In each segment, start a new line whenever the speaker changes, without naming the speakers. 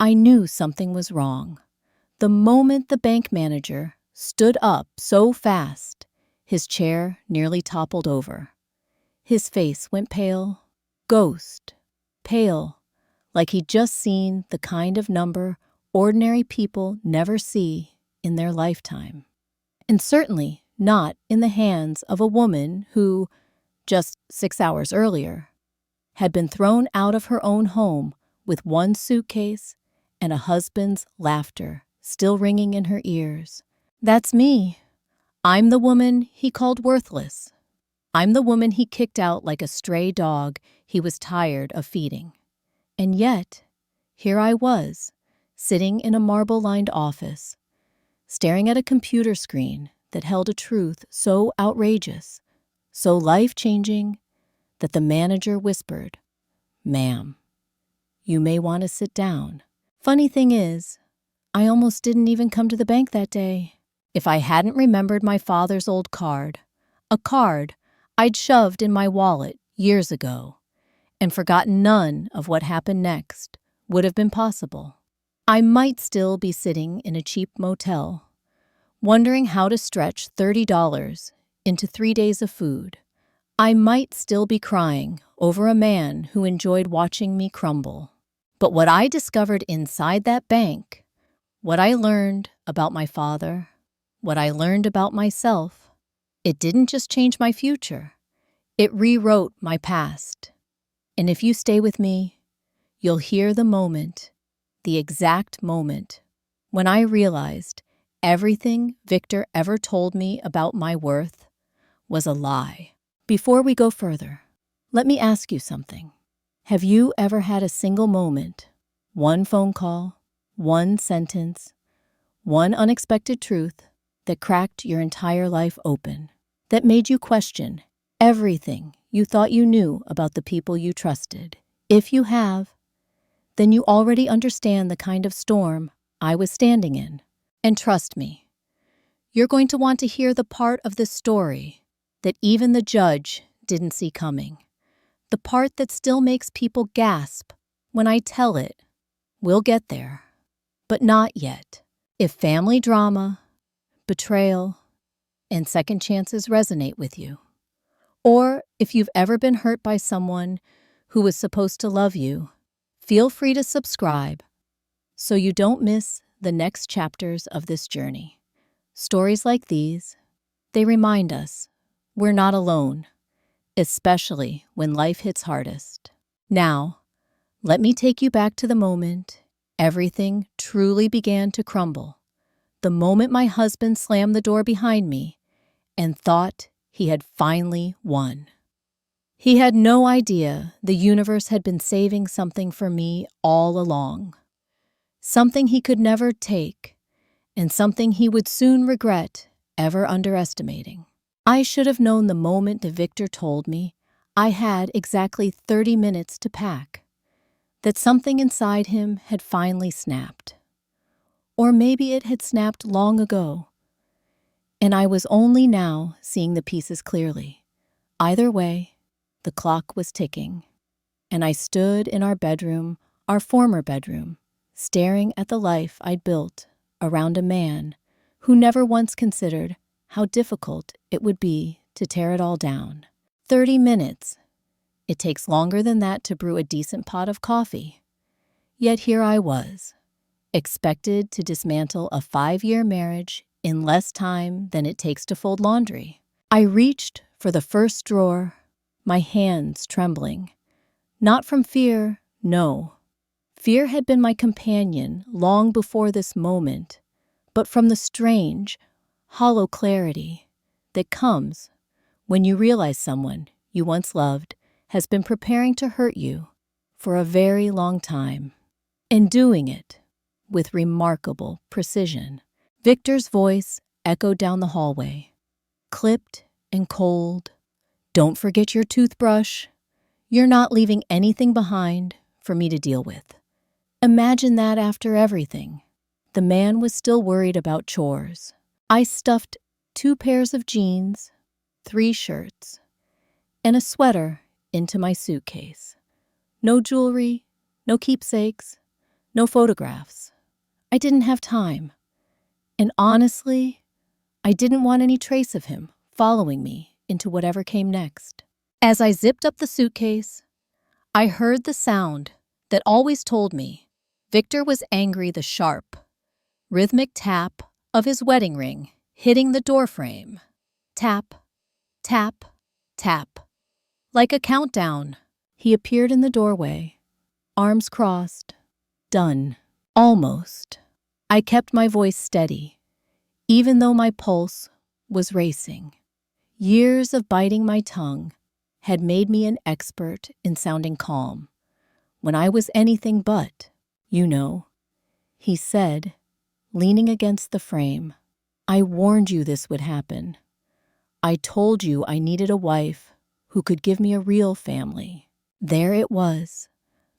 I knew something was wrong. The moment the bank manager stood up so fast, his chair nearly toppled over. His face went pale, ghost, pale, like he'd just seen the kind of number ordinary people never see in their lifetime. And certainly not in the hands of a woman who, just 6 hours earlier, had been thrown out of her own home with one suitcase and a husband's laughter still ringing in her ears. That's me. I'm the woman he called worthless. I'm the woman he kicked out like a stray dog he was tired of feeding. And yet, here I was, sitting in a marble-lined office, staring at a computer screen that held a truth so outrageous, so life-changing, that the manager whispered, "Ma'am, you may want to sit down." Funny thing is, I almost didn't even come to the bank that day. If I hadn't remembered my father's old card, a card I'd shoved in my wallet years ago, and forgotten none of what happened next would have been possible, I might still be sitting in a cheap motel, wondering how to stretch $30 into 3 days of food. I might still be crying over a man who enjoyed watching me crumble. But what I discovered inside that bank, what I learned about my father, what I learned about myself, it didn't just change my future. It rewrote my past. And if you stay with me, you'll hear the moment, the exact moment, when I realized everything Victor ever told me about my worth was a lie. Before we go further, let me ask you something. Have you ever had a single moment, one phone call, one sentence, one unexpected truth that cracked your entire life open, that made you question everything you thought you knew about the people you trusted? If you have, then you already understand the kind of storm I was standing in. And trust me, you're going to want to hear the part of the story that even the judge didn't see coming. The part that still makes people gasp when I tell it. We'll get there, but not yet. If family drama, betrayal, and second chances resonate with you, or if you've ever been hurt by someone who was supposed to love you, feel free to subscribe so you don't miss the next chapters of this journey. Stories like these, they remind us we're not alone, especially when life hits hardest. Now, let me take you back to the moment everything truly began to crumble. The moment my husband slammed the door behind me and thought he had finally won. He had no idea the universe had been saving something for me all along. Something he could never take, and something he would soon regret ever underestimating. I should have known the moment that Victor told me I had exactly 30 minutes to pack, that something inside him had finally snapped. Or maybe it had snapped long ago, and I was only now seeing the pieces clearly. Either way, the clock was ticking, and I stood in our bedroom, our former bedroom, staring at the life I'd built around a man who never once considered how difficult it would be to tear it all down. 30 minutes. It takes longer than that to brew a decent pot of coffee. Yet here I was, expected to dismantle a 5-year marriage in less time than it takes to fold laundry. I reached for the first drawer, my hands trembling. Not from fear, no. Fear had been my companion long before this moment, but from the strange, hollow clarity that comes when you realize someone you once loved has been preparing to hurt you for a very long time, and doing it with remarkable precision. Victor's voice echoed down the hallway, clipped and cold. "Don't forget your toothbrush. You're not leaving anything behind for me to deal with." Imagine that after everything. The man was still worried about chores. I stuffed 2 pairs of jeans, 3 shirts, and a sweater into my suitcase. No jewelry, no keepsakes, No photographs. I didn't have time. And honestly, I didn't want any trace of him following me into whatever came next. As I zipped up the suitcase, I heard the sound that always told me Victor was angry, the sharp, rhythmic tap of his wedding ring hitting the doorframe. Tap, tap, tap. Like a countdown. He appeared in the doorway, arms crossed. Done. Almost. I kept my voice steady, even though my pulse was racing. Years of biting my tongue had made me an expert in sounding calm when I was anything but, you know, he said, leaning against the frame. I warned you this would happen. I told you I needed a wife who could give me a real family. There it was,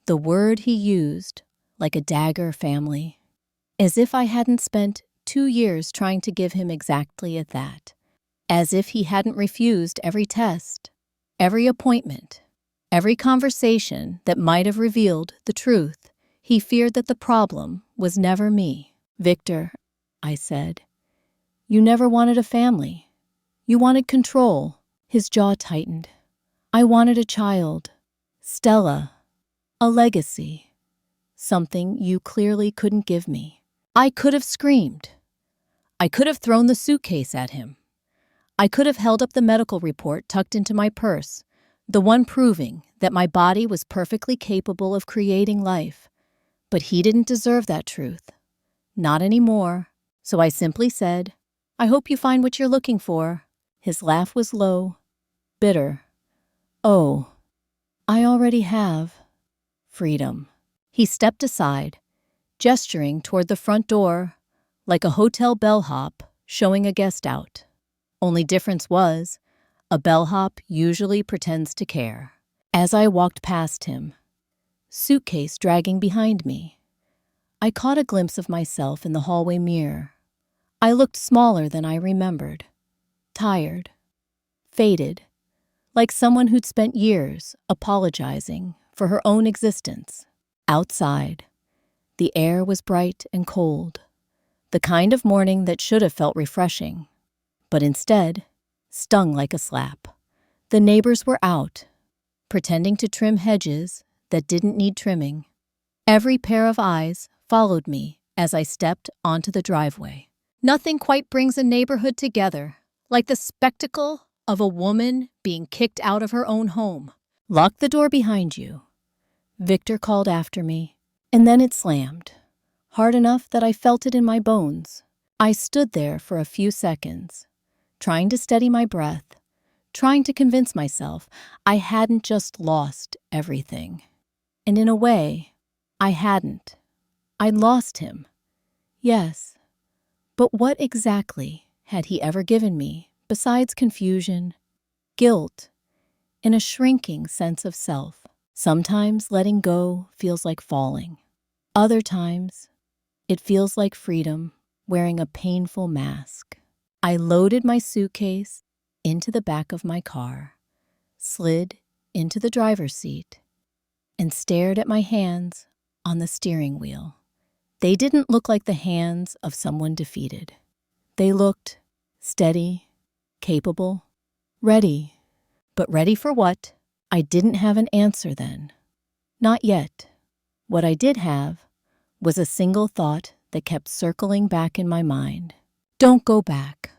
the word he used, like a dagger, family. As if I hadn't spent 2 years trying to give him exactly at that. As if he hadn't refused every test, every appointment, every conversation that might have revealed the truth. He feared that the problem was never me. Victor, I said, you never wanted a family. You wanted control. His jaw tightened. I wanted a child. Stella. A legacy. Something you clearly couldn't give me. I could have screamed. I could have thrown the suitcase at him. I could have held up the medical report tucked into my purse, the one proving that my body was perfectly capable of creating life. But he didn't deserve that truth. Not anymore. So I simply said, I hope you find what you're looking for. His laugh was low, bitter. Oh, I already have. Freedom. He stepped aside, gesturing toward the front door, like a hotel bellhop showing a guest out. Only difference was, a bellhop usually pretends to care. As I walked past him, suitcase dragging behind me, I caught a glimpse of myself in the hallway mirror. I looked smaller than I remembered, tired, faded, like someone who'd spent years apologizing for her own existence. Outside, the air was bright and cold, the kind of morning that should have felt refreshing, but instead stung like a slap. The neighbors were out, pretending to trim hedges that didn't need trimming. Every pair of eyes followed me as I stepped onto the driveway. Nothing quite brings a neighborhood together like the spectacle of a woman being kicked out of her own home. Lock the door behind you, Victor called after me, and then it slammed, hard enough that I felt it in my bones. I stood there for a few seconds, trying to steady my breath, trying to convince myself I hadn't just lost everything. And in a way, I hadn't. I'd lost him. Yes. But what exactly had he ever given me besides confusion, guilt, and a shrinking sense of self? Sometimes letting go feels like falling. Other times, it feels like freedom wearing a painful mask. I loaded my suitcase into the back of my car, slid into the driver's seat, and stared at my hands on the steering wheel. They didn't look like the hands of someone defeated. They looked steady, capable, ready. But ready for what? I didn't have an answer then. Not yet. What I did have was a single thought that kept circling back in my mind. Don't go back.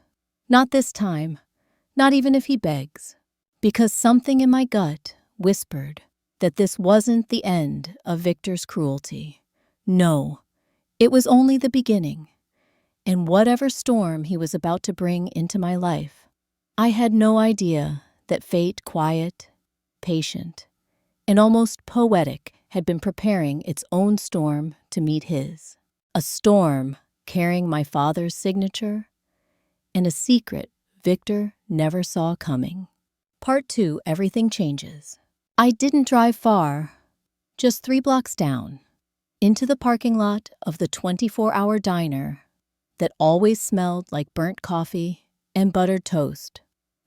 Not this time. Not even if he begs. Because something in my gut whispered that this wasn't the end of Victor's cruelty. No, it was only the beginning. And whatever storm he was about to bring into my life, I had no idea that fate, quiet, patient, and almost poetic, had been preparing its own storm to meet his. A storm carrying my father's signature and a secret Victor never saw coming. Part 2, Everything Changes. I didn't drive far, just 3 blocks down, into the parking lot of the 24-hour diner that always smelled like burnt coffee and buttered toast.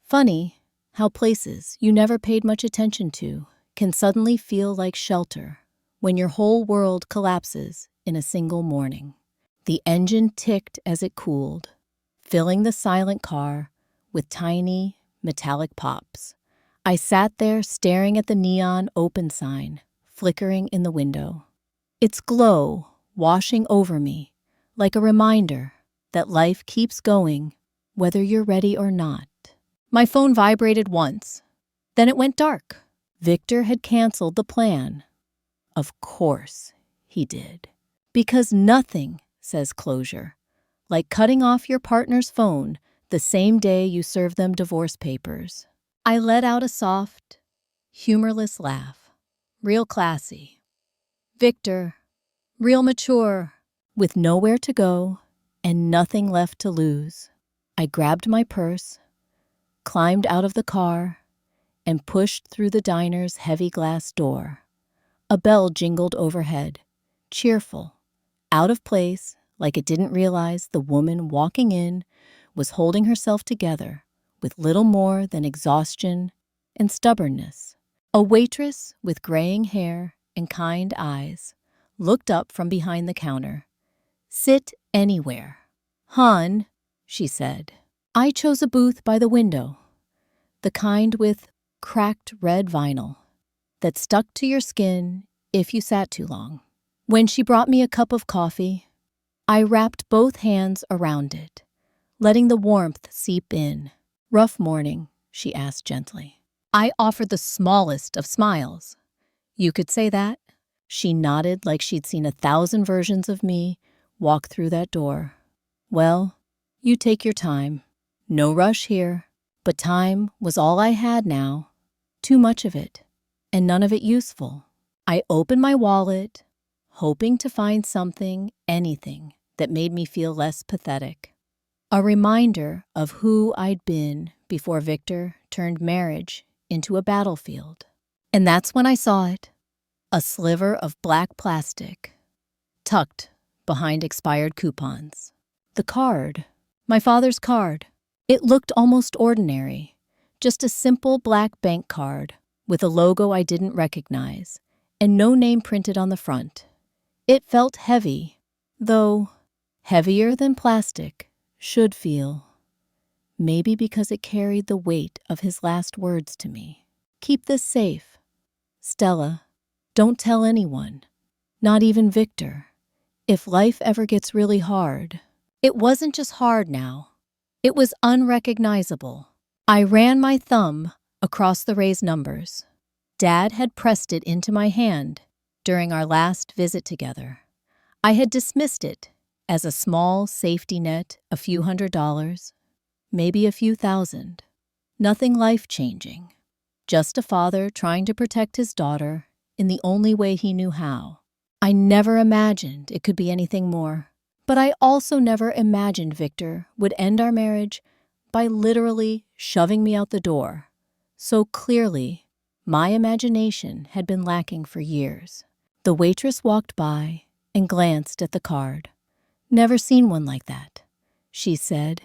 Funny how places you never paid much attention to can suddenly feel like shelter when your whole world collapses in a single morning. The engine ticked as it cooled, filling the silent car with tiny, metallic pops. I sat there staring at the neon open sign, flickering in the window. Its glow washing over me like a reminder that life keeps going whether you're ready or not. My phone vibrated once. Then it went dark. Victor had canceled the plan. Of course he did. Because nothing says closure like cutting off your partner's phone the same day you serve them divorce papers. I let out a soft, humorless laugh. Real classy. Victor, real mature. With nowhere to go and nothing left to lose, I grabbed my purse, climbed out of the car, and pushed through the diner's heavy glass door. A bell jingled overhead, cheerful, out of place, like it didn't realize the woman walking in was holding herself together with little more than exhaustion and stubbornness. A waitress with graying hair and kind eyes looked up from behind the counter. "Sit anywhere." "Hon," she said. I chose a booth by the window, the kind with cracked red vinyl that stuck to your skin if you sat too long. When she brought me a cup of coffee, I wrapped both hands around it, letting the warmth seep in. "Rough morning?" she asked gently. I offered the smallest of smiles. "You could say that." She nodded like she'd seen 1,000 versions of me walk through that door. "Well, you take your time. No rush here." But time was all I had now. Too much of it, and none of it useful. I opened my wallet, hoping to find something, anything, that made me feel less pathetic. A reminder of who I'd been before Victor turned marriage into a battlefield. And that's when I saw it. A sliver of black plastic, tucked behind expired coupons. The card, my father's card. It looked almost ordinary, just a simple black bank card with a logo I didn't recognize and no name printed on the front. It felt heavy, though heavier than plastic should feel. Maybe because it carried the weight of his last words to me. "Keep this safe. Stella, don't tell anyone, not even Victor. If life ever gets really hard." It wasn't just hard now. It was unrecognizable. I ran my thumb across the raised numbers. Dad had pressed it into my hand during our last visit together. I had dismissed it as a small safety net, a few $100s, maybe a few thousand. Nothing life-changing. Just a father trying to protect his daughter in the only way he knew how. I never imagined it could be anything more. But I also never imagined Victor would end our marriage by literally shoving me out the door. So clearly, my imagination had been lacking for years. The waitress walked by and glanced at the card. "Never seen one like that," she said.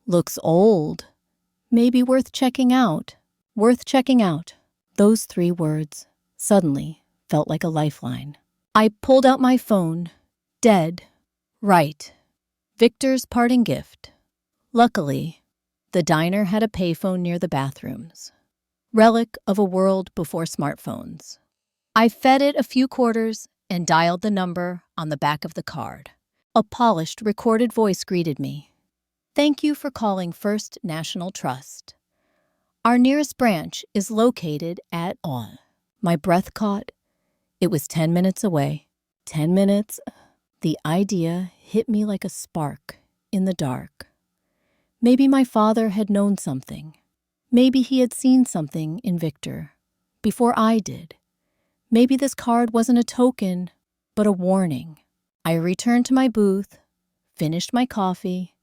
"Looks old. Maybe worth checking out." Worth checking out. Those 3 words suddenly felt like a lifeline. I pulled out my phone. Dead. Right. Victor's parting gift. Luckily, the diner had a payphone near the bathrooms. Relic of a world before smartphones. I fed it a few quarters and dialed the number on the back of the card. A polished, recorded voice greeted me. "Thank you for calling First National Trust. Our nearest branch is located at on." My breath caught. It was 10 minutes away. 10 minutes. The idea hit me like a spark in the dark. Maybe my father had known something. Maybe he had seen something in Victor before I did. Maybe this card wasn't a token, but a warning. I returned to my booth, finished my coffee,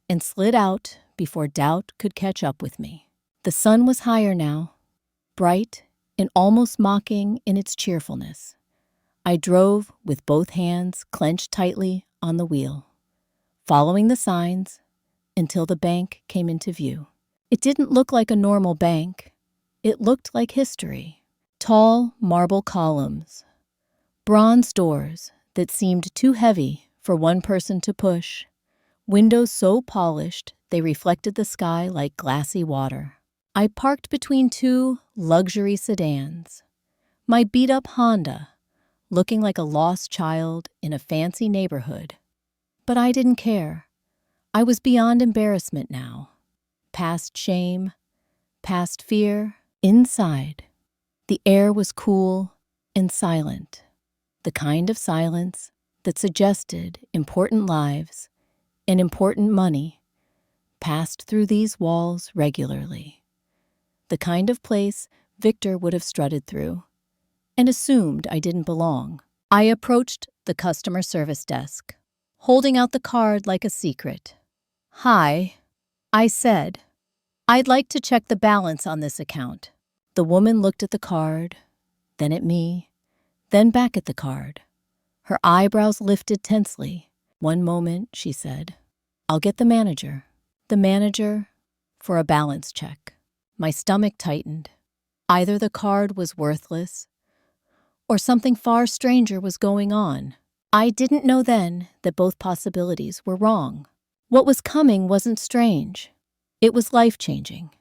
and slid out before doubt could catch up with me. The sun was higher now, bright and almost mocking in its cheerfulness. I drove with both hands clenched tightly on the wheel, following the signs until the bank came into view. It didn't look like a normal bank. It looked like history. Tall marble columns, bronze doors that seemed too heavy for one person to push, windows so polished they reflected the sky like glassy water. I parked between two luxury sedans. My beat-up Honda, looking like a lost child in a fancy neighborhood. But I didn't care. I was beyond embarrassment now. Past shame, past fear. Inside, the air was cool and silent. The kind of silence that suggested important lives and important money passed through these walls regularly. The kind of place Victor would have strutted through and assumed I didn't belong. I approached the customer service desk, holding out the card like a secret. "Hi," I said. "I'd like to check the balance on this account." The woman looked at the card, then at me, then back at the card. Her eyebrows lifted tensely. "One moment," she said. "I'll get the manager." The manager for a balance check. My stomach tightened. Either the card was worthless, or something far stranger was going on. I didn't know then that both possibilities were wrong. What was coming wasn't strange. It was life-changing.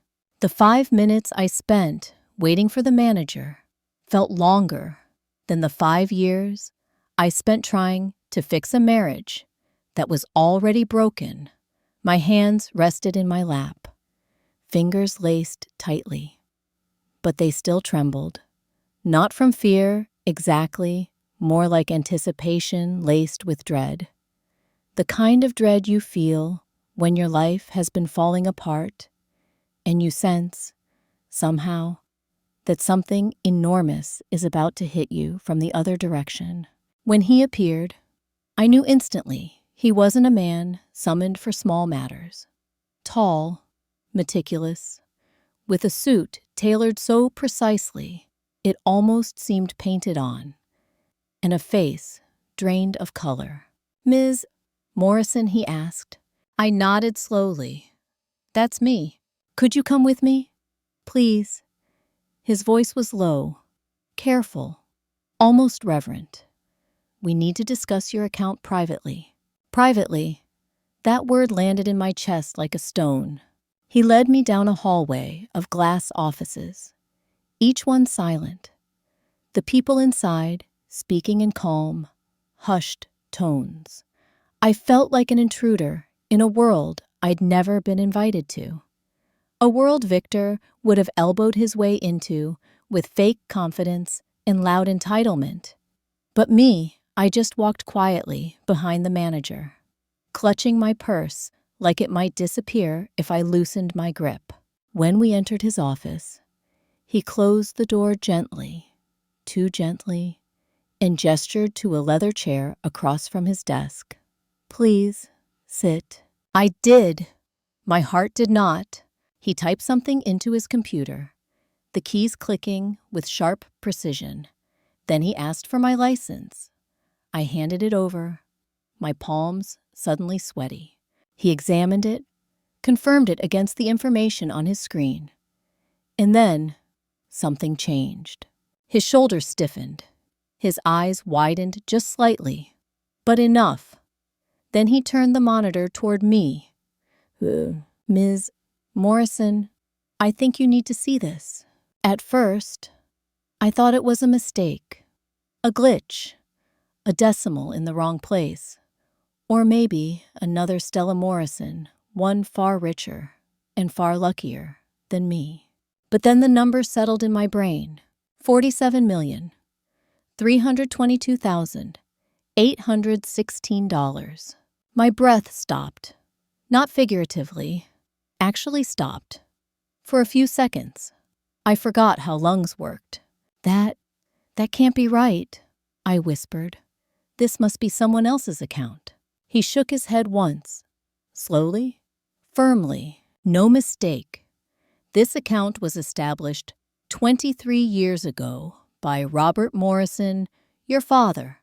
The 5 minutes I spent waiting for the manager felt longer than the 5 years I spent trying to fix a marriage that was already broken. My hands rested in my lap, fingers laced tightly. But they still trembled, not from fear exactly, more like anticipation laced with dread. The kind of dread you feel when your life has been falling apart and you sense, somehow, that something enormous is about to hit you from the other direction. When he appeared, I knew instantly he wasn't a man summoned for small matters. Tall, meticulous, with a suit tailored so precisely it almost seemed painted on, and a face drained of color. "Ms. Morrison," he asked. I nodded slowly. "That's me. Could you come with me? Please." His voice was low, careful, almost reverent. "We need to discuss your account privately." Privately, that word landed in my chest like a stone. He led me down a hallway of glass offices, each one silent. The people inside speaking in calm, hushed tones. I felt like an intruder in a world I'd never been invited to. A world Victor would have elbowed his way into with fake confidence and loud entitlement. But me, I just walked quietly behind the manager, clutching my purse like it might disappear if I loosened my grip. When we entered his office, he closed the door gently, too gently, and gestured to a leather chair across from his desk. "Please, sit." I did. My heart did not. He typed something into his computer, the keys clicking with sharp precision. Then he asked for my license. I handed it over, my palms suddenly sweaty. He examined it, confirmed it against the information on his screen. And then something changed. His shoulders stiffened. His eyes widened just slightly, but enough. Then he turned the monitor toward me. "Ms. Morrison, I think you need to see this." At first, I thought it was a mistake, a glitch, a decimal in the wrong place, or maybe another Stella Morrison, one far richer and far luckier than me. But then the number settled in my brain. $47,322,816. My breath stopped. Not figuratively, actually stopped. For a few seconds, I forgot how lungs worked. That can't be right," I whispered. "This must be someone else's account." He shook his head once, slowly, firmly. "No mistake. This account was established 23 years ago by Robert Morrison, your father.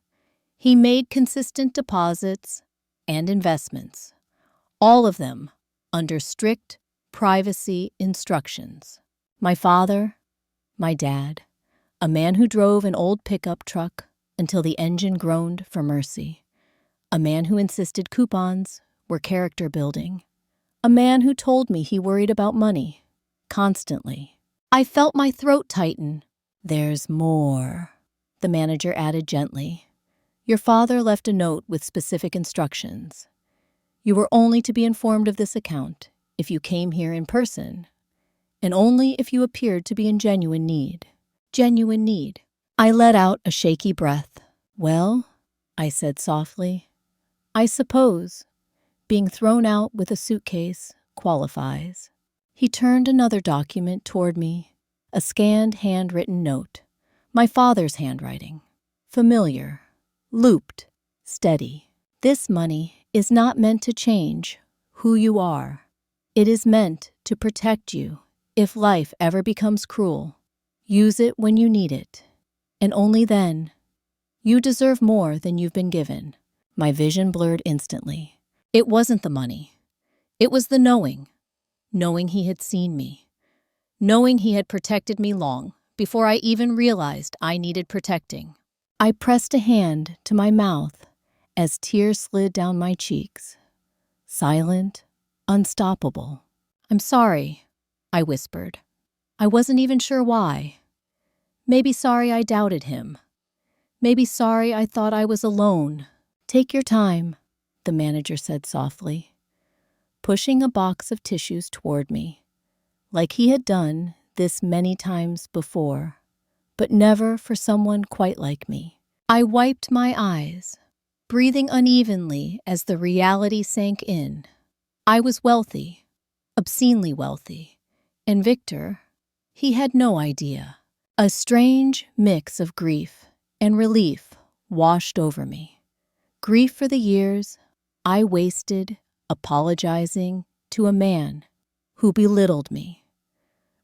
He made consistent deposits and investments, all of them under strict privacy instructions. My father, my dad, a man who drove an old pickup truck, until the engine groaned for mercy. A man who insisted coupons were character building. A man who told me he worried about money, constantly. I felt my throat tighten. "There's more," the manager added gently. "Your father left a note with specific instructions. You were only to be informed of this account if you came here in person, and only if you appeared to be in genuine need." Genuine need. I let out a shaky breath. "Well," I said softly, "I suppose being thrown out with a suitcase qualifies." He turned another document toward me, a scanned handwritten note. My father's handwriting. Familiar. Looped. Steady. "This money is not meant to change who you are. It is meant to protect you if life ever becomes cruel. Use it when you need it, and only then. You deserve more than you've been given." My vision blurred instantly. It wasn't the money. It was the knowing. Knowing he had seen me. Knowing he had protected me long before I even realized I needed protecting. I pressed a hand to my mouth as tears slid down my cheeks. Silent, unstoppable. "I'm sorry," I whispered. I wasn't even sure why. Maybe sorry I doubted him. Maybe sorry I thought I was alone. "Take your time," the manager said softly, pushing a box of tissues toward me, like he had done this many times before, but never for someone quite like me. I wiped my eyes, breathing unevenly as the reality sank in. I was wealthy, obscenely wealthy, and Victor, he had no idea. A strange mix of grief and relief washed over me. Grief for the years I wasted apologizing to a man who belittled me.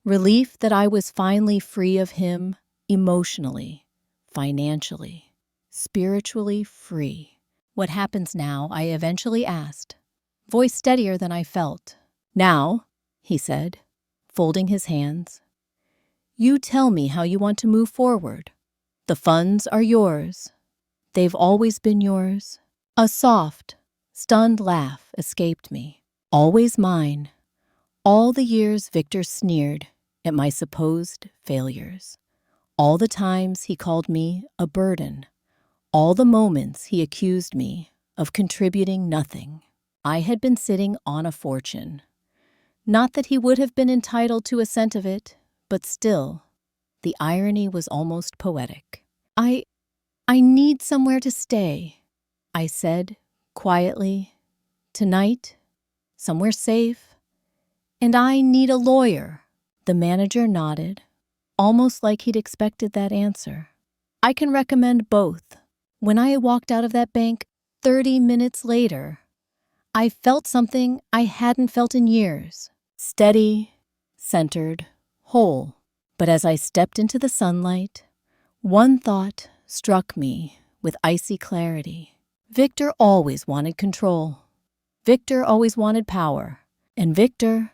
Relief that I was finally free of him emotionally, financially, spiritually free. "What happens now?" I eventually asked, voice steadier than I felt. "Now," he said, folding his hands, "you tell me how you want to move forward. The funds are yours. They've always been yours." A soft, stunned laugh escaped me. "Always mine." All the years Victor sneered at my supposed failures. All the times he called me a burden. All the moments he accused me of contributing nothing. I had been sitting on a fortune. Not that he would have been entitled to a cent of it, but still, the irony was almost poetic. I need somewhere to stay," I said quietly. "Tonight, somewhere safe. And I need a lawyer." The manager nodded, almost like he'd expected that answer. "I can recommend both." When I walked out of that bank 30 minutes later, I felt something I hadn't felt in years. Steady, centered, whole. But as I stepped into the sunlight, one thought struck me with icy clarity. Victor always wanted control. Victor always wanted power. And Victor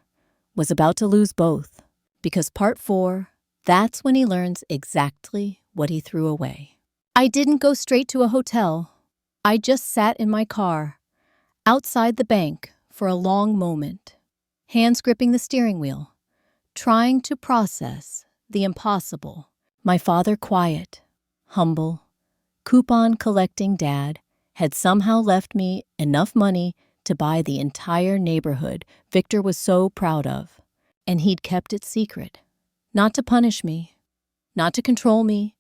was about to lose both. Because part 4, that's when he learns exactly what he threw away. I didn't go straight to a hotel. I just sat in my car, outside the bank, for a long moment, hands gripping the steering wheel, trying to process the impossible. My father, quiet, humble, coupon-collecting dad, had somehow left me enough money to buy the entire neighborhood Victor was so proud of, and he'd kept it secret. Not to punish me, not to control me,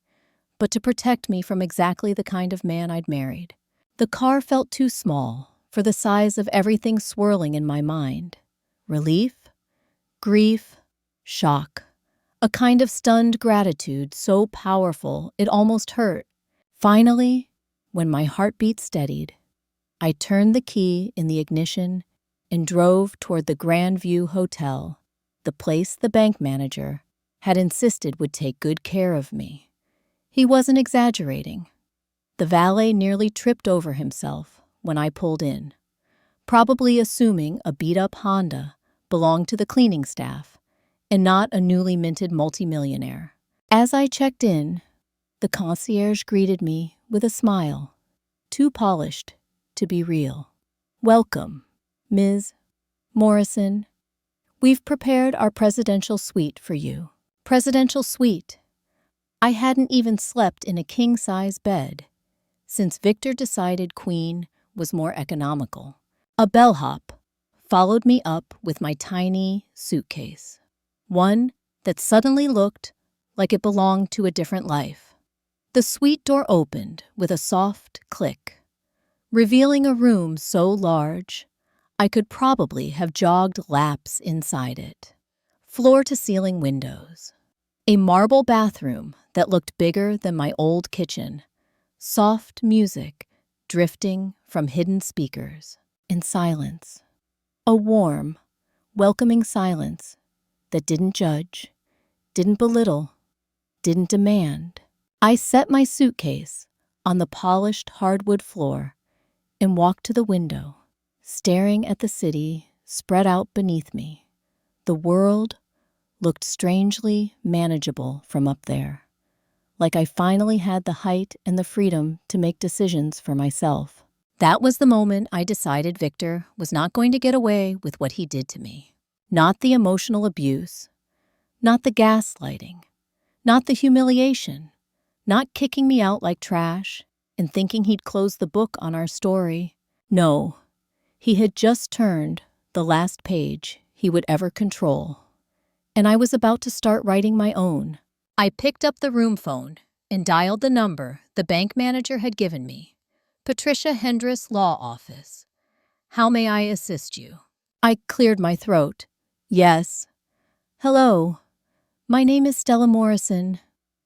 but to protect me from exactly the kind of man I'd married. The car felt too small for the size of everything swirling in my mind. Relief, grief, shock. A kind of stunned gratitude so powerful it almost hurt. Finally, when my heartbeat steadied, I turned the key in the ignition and drove toward the Grand View Hotel, the place the bank manager had insisted would take good care of me. He wasn't exaggerating. The valet nearly tripped over himself when I pulled in, probably assuming a beat-up Honda belonged to the cleaning staff and not a newly minted multimillionaire. As I checked in, the concierge greeted me with a smile, too polished to be real. "Welcome, Ms. Morrison. We've prepared our presidential suite for you." Presidential suite. I hadn't even slept in a king-size bed since Victor decided queen was more economical. A bellhop followed me up with my tiny suitcase, one that suddenly looked like it belonged to a different life. The suite door opened with a soft click, revealing a room so large I could probably have jogged laps inside it. Floor-to-ceiling windows. A marble bathroom that looked bigger than my old kitchen. Soft music drifting from hidden speakers. And silence. A warm, welcoming silence that didn't judge, didn't belittle, didn't demand. I set my suitcase on the polished hardwood floor and walked to the window, staring at the city spread out beneath me. The world looked strangely manageable from up there, like I finally had the height and the freedom to make decisions for myself. That was the moment I decided Victor was not going to get away with what he did to me. Not the emotional abuse, not the gaslighting, not the humiliation, not kicking me out like trash and thinking he'd close the book on our story. No, he had just turned the last page he would ever control, and I was about to start writing my own. I picked up the room phone and dialed the number the bank manager had given me. "Patricia Hendris Law Office. How may I assist you?" I cleared my throat. "Yes. Hello. My name is Stella Morrison.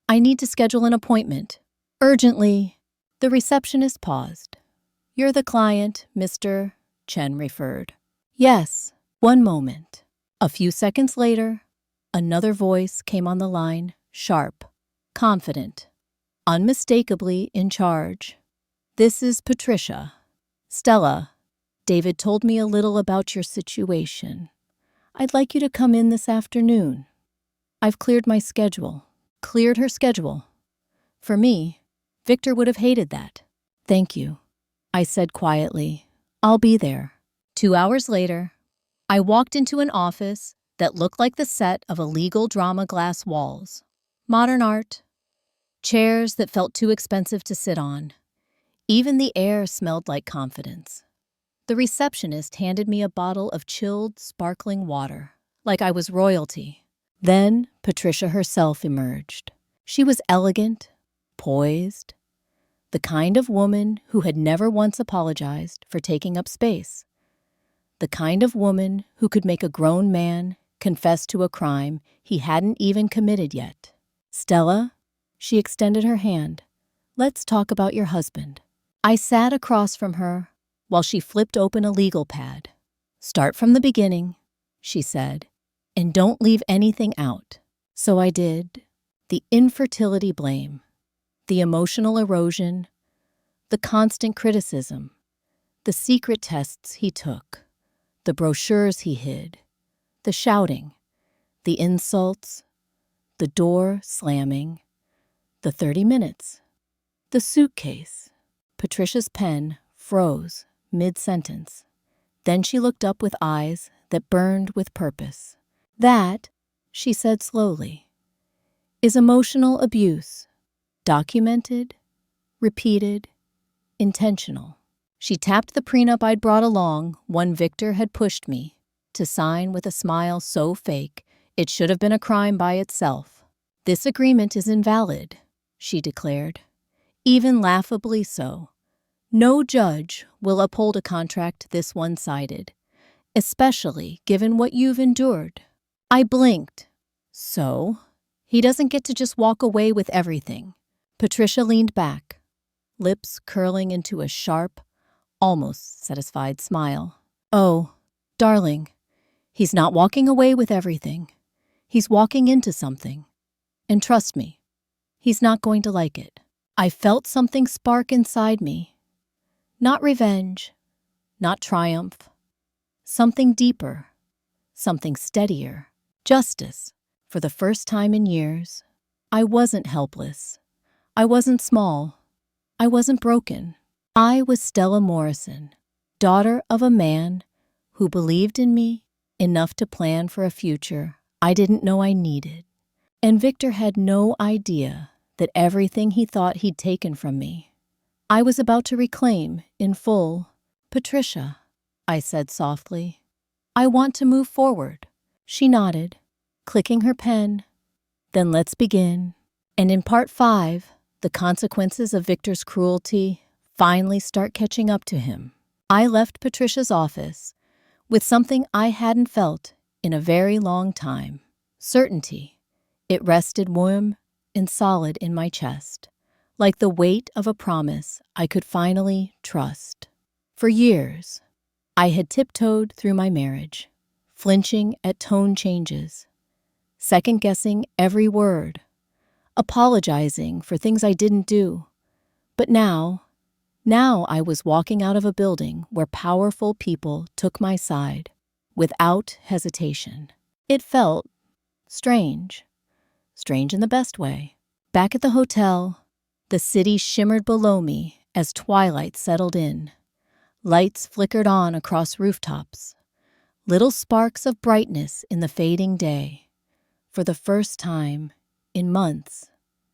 I need to schedule an appointment. Urgently." The receptionist paused. "You're the client, Mr. Chen referred." "Yes. One moment." A few seconds later, another voice came on the line, sharp, confident, unmistakably in charge. "This is Patricia. Stella, David told me a little about your situation. I'd like you to come in this afternoon. I've cleared my schedule." Cleared her schedule. For me, Victor would have hated that. "Thank you," I said quietly. "I'll be there." 2 hours later, I walked into an office that looked like the set of a legal drama. Glass walls, modern art, chairs that felt too expensive to sit on. Even the air smelled like confidence. The receptionist handed me a bottle of chilled, sparkling water, like I was royalty. Then Patricia herself emerged. She was elegant, poised, the kind of woman who had never once apologized for taking up space. The kind of woman who could make a grown man confess to a crime he hadn't even committed yet. "Stella," she extended her hand, "let's talk about your husband." I sat across from her while she flipped open a legal pad. "Start from the beginning," she said, "and don't leave anything out." So I did. The infertility blame, the emotional erosion, the constant criticism, the secret tests he took, the brochures he hid, the shouting, the insults, the door slamming, the 30 minutes, the suitcase. Patricia's pen froze mid-sentence. Then she looked up with eyes that burned with purpose. "That," she said slowly, "is emotional abuse. Documented, repeated, intentional." She tapped the prenup I'd brought along, one Victor had pushed me to sign with a smile so fake it should have been a crime by itself. "This agreement is invalid," she declared, even laughably so. "No judge will uphold a contract this one-sided, especially given what you've endured." I blinked. "So? He doesn't get to just walk away with everything." Patricia leaned back, lips curling into a sharp, almost satisfied smile. "Oh, darling, he's not walking away with everything. He's walking into something. And trust me, he's not going to like it." I felt something spark inside me. Not revenge, not triumph. Something deeper, something steadier. Justice. For the first time in years, I wasn't helpless. I wasn't small. I wasn't broken. I was Stella Morrison, daughter of a man who believed in me enough to plan for a future I didn't know I needed. And Victor had no idea that everything he thought he'd taken from me, I was about to reclaim in full. "Patricia," I said softly, "I want to move forward." She nodded, clicking her pen. "Then let's begin." And in part 5, the consequences of Victor's cruelty finally start catching up to him. I left Patricia's office with something I hadn't felt in a very long time: certainty. It rested warm and solid in my chest, like the weight of a promise I could finally trust. For years, I had tiptoed through my marriage, flinching at tone changes, second-guessing every word, apologizing for things I didn't do. But now I was walking out of a building where powerful people took my side without hesitation. It felt strange in the best way. Back at the hotel, the city shimmered below me as twilight settled in. Lights flickered on across rooftops, little sparks of brightness in the fading day. For the first time in months,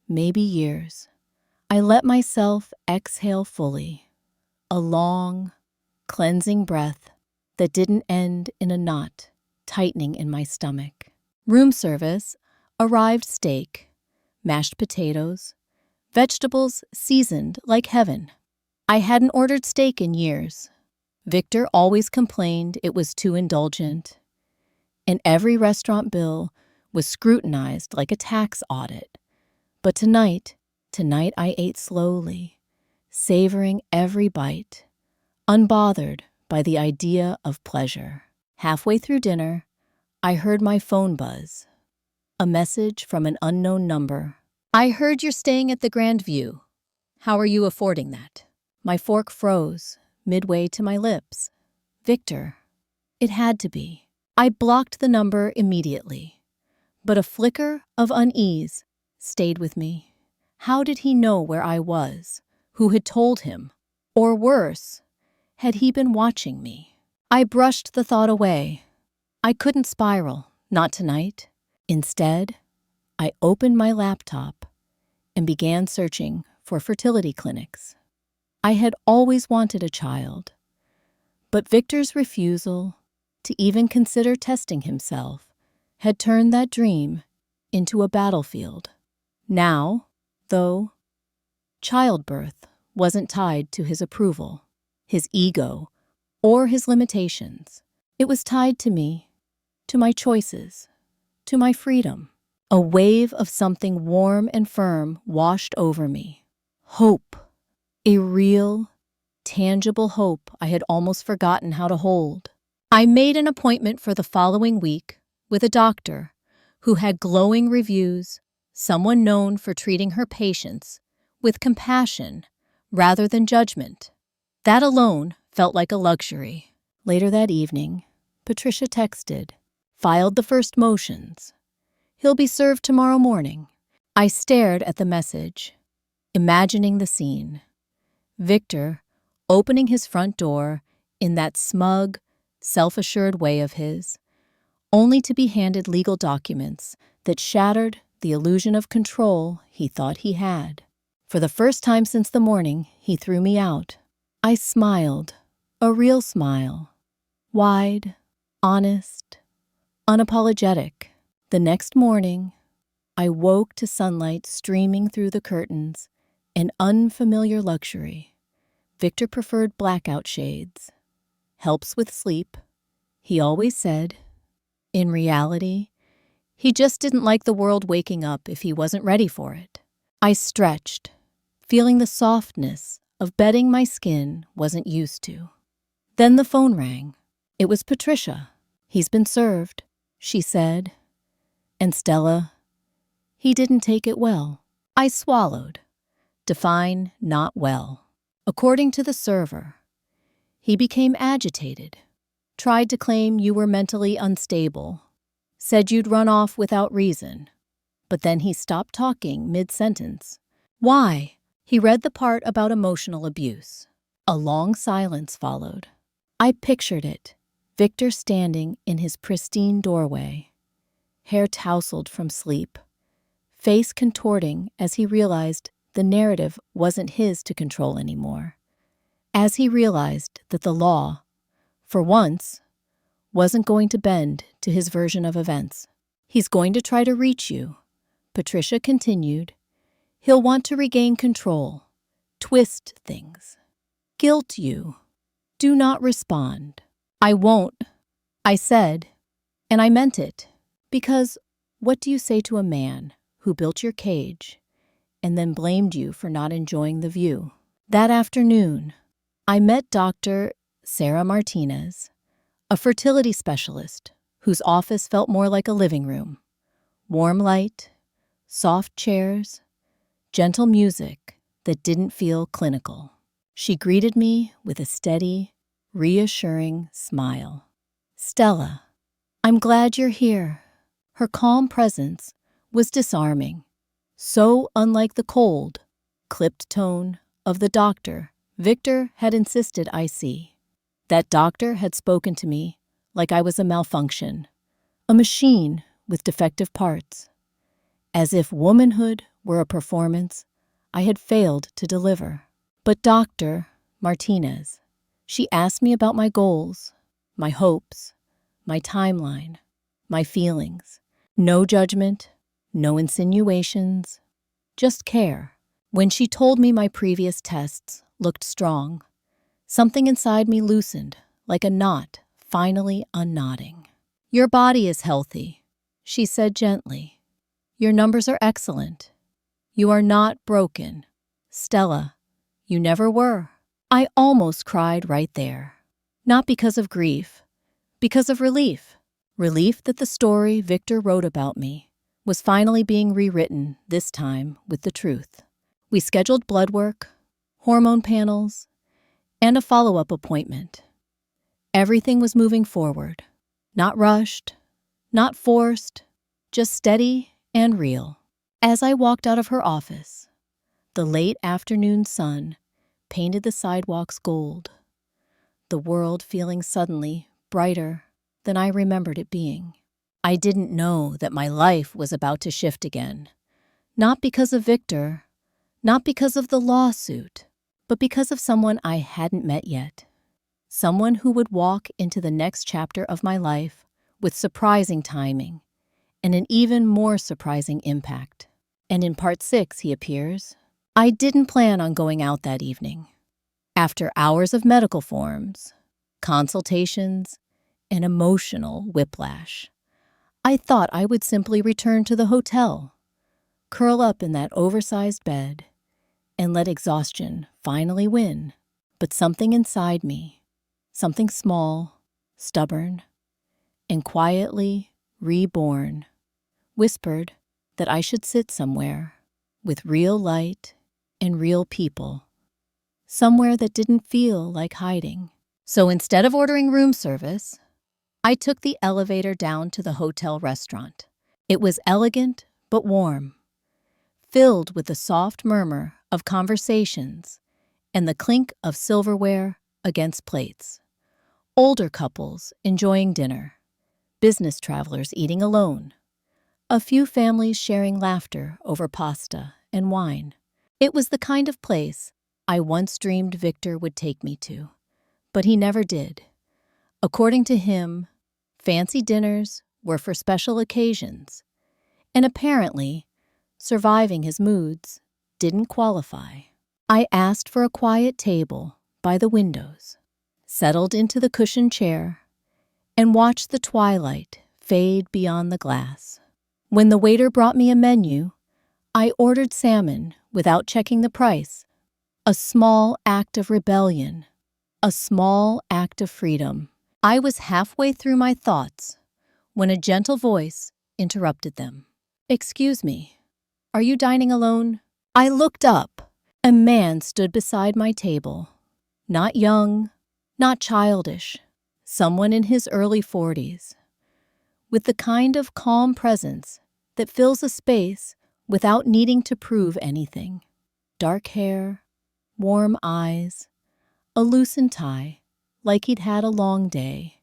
maybe years, I let myself exhale fully, a long, cleansing breath that didn't end in a knot tightening in my stomach. Room service arrived: steak, mashed potatoes, vegetables seasoned like heaven. I hadn't ordered steak in years. Victor always complained it was too indulgent, and every restaurant bill was scrutinized like a tax audit. But tonight I ate slowly, savoring every bite, unbothered by the idea of pleasure. Halfway through dinner, I heard my phone buzz. A message from an unknown number. "I heard you're staying at the Grand View. How are you affording that?" My fork froze midway to my lips. Victor. It had to be. I blocked the number immediately, but a flicker of unease stayed with me. How did he know where I was? Who had told him? Or worse, had he been watching me? I brushed the thought away. I couldn't spiral, not tonight. Instead, I opened my laptop and began searching for fertility clinics. I had always wanted a child, but Victor's refusal to even consider testing himself had turned that dream into a battlefield. Now, though, childbirth wasn't tied to his approval, his ego, or his limitations. It was tied to me, to my choices, to my freedom. A wave of something warm and firm washed over me. Hope. A real, tangible hope I had almost forgotten how to hold. I made an appointment for the following week with a doctor who had glowing reviews, someone known for treating her patients with compassion rather than judgment. That alone felt like a luxury. Later that evening, Patricia texted, "Filed the first motions. He'll be served tomorrow morning." I stared at the message, imagining the scene. Victor opening his front door in that smug, self-assured way of his, only to be handed legal documents that shattered the illusion of control he thought he had. For the first time since the morning he threw me out, I smiled, a real smile, wide, honest, unapologetic. The next morning, I woke to sunlight streaming through the curtains, an unfamiliar luxury. Victor preferred blackout shades. "Helps with sleep," he always said. In reality, he just didn't like the world waking up if he wasn't ready for it. I stretched, feeling the softness of bedding my skin wasn't used to. Then the phone rang. It was Patricia. "He's been served," she said. And Stella, he didn't take it well. I swallowed. Define not well. According to the server, he became agitated, tried to claim you were mentally unstable, said you'd run off without reason, but then he stopped talking mid-sentence. "Why? He read the part about emotional abuse. A long silence followed. I pictured it, Victor standing in his pristine doorway, hair tousled from sleep, face contorting as he realized the narrative wasn't his to control anymore. As he realized that the law, for once, wasn't going to bend to his version of events. He's going to try to reach you, Patricia continued. He'll want to regain control, twist things, guilt you. Do not respond. I won't, I said, and I meant it. Because what do you say to a man who built your cage and then blamed you for not enjoying the view? That afternoon, I met Dr. Sarah Martinez, a fertility specialist whose office felt more like a living room. Warm light, soft chairs, gentle music that didn't feel clinical. She greeted me with a steady, reassuring smile. Stella, I'm glad you're here. Her calm presence was disarming, so unlike the cold, clipped tone of the doctor Victor had insisted I see. That doctor had spoken to me like I was a malfunction, a machine with defective parts, as if womanhood were a performance I had failed to deliver. But Dr. Martinez, she asked me about my goals, my hopes, my timeline, my feelings. No judgment, no insinuations, just care. When she told me my previous tests looked strong, something inside me loosened, like a knot finally unknotting. Your body is healthy, she said gently. Your numbers are excellent. You are not broken. Stella, you never were. I almost cried right there. Not because of grief, because of relief. Relief that the story Victor wrote about me was finally being rewritten, this time with the truth. We scheduled blood work, hormone panels, and a follow-up appointment. Everything was moving forward, not rushed, not forced, just steady and real. As I walked out of her office, the late afternoon sun painted the sidewalks gold, the world feeling suddenly brighter than I remembered it being. I didn't know that my life was about to shift again, not because of Victor, not because of the lawsuit, but because of someone I hadn't met yet. Someone who would walk into the next chapter of my life with surprising timing and an even more surprising impact. And in part 6, he appears. I didn't plan on going out that evening. After hours of medical forms, consultations, and emotional whiplash, I thought I would simply return to the hotel, curl up in that oversized bed, and let exhaustion finally win. But something inside me, something small, stubborn, and quietly reborn, whispered that I should sit somewhere with real light and real people, somewhere that didn't feel like hiding. So instead of ordering room service, I took the elevator down to the hotel restaurant. It was elegant but warm, filled with the soft murmur of conversations and the clink of silverware against plates. Older couples enjoying dinner, business travelers eating alone, a few families sharing laughter over pasta and wine. It was the kind of place I once dreamed Victor would take me to, but he never did. According to him, fancy dinners were for special occasions, and apparently, surviving his moods didn't qualify. I asked for a quiet table by the windows, settled into the cushioned chair, and watched the twilight fade beyond the glass. When the waiter brought me a menu, I ordered salmon without checking the price. A small act of rebellion, a small act of freedom. I was halfway through my thoughts when a gentle voice interrupted them. Excuse me, are you dining alone? I looked up. A man stood beside my table. Not young, not childish, someone in his early 40s, with the kind of calm presence that fills a space without needing to prove anything. Dark hair, warm eyes, a loosened tie, like he'd had a long day,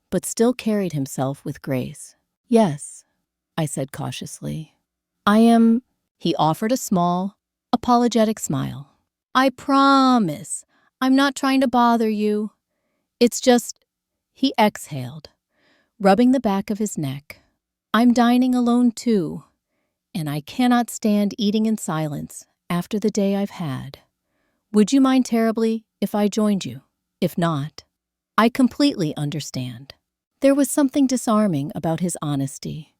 but still carried himself with grace. "Yes," I said cautiously. "I am—" He offered a small, apologetic smile. "I promise, I'm not trying to bother you. It's just—" He exhaled, rubbing the back of his neck. "I'm dining alone too, and I cannot stand eating in silence after the day I've had. Would you mind terribly if I joined you? If not, I completely understand." There was something disarming about his honesty.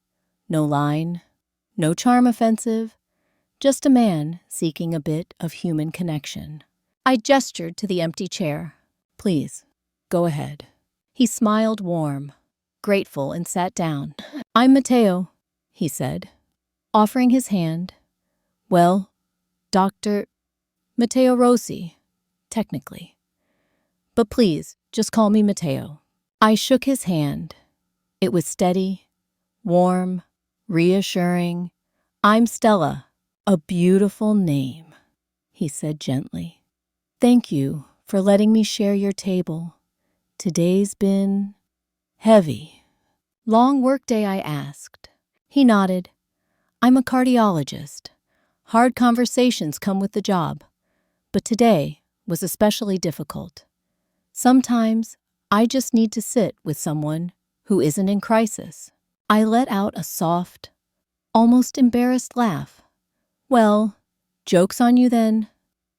No line, no charm offensive, just a man seeking a bit of human connection. I gestured to the empty chair. "Please, go ahead." He smiled warm, grateful, and sat down. "I'm Matteo," he said, offering his hand. "Well, Dr. Matteo Rossi, technically. But please, just call me Matteo." I shook his hand. It was steady, warm, reassuring. "I'm Stella, a beautiful name," he said gently. "Thank you for letting me share your table. Today's been heavy." "Long workday?" I asked. He nodded. "I'm a cardiologist. Hard conversations come with the job, but today was especially difficult. Sometimes I just need to sit with someone who isn't in crisis." I let out a soft, almost embarrassed laugh. "Well, joke's on you then.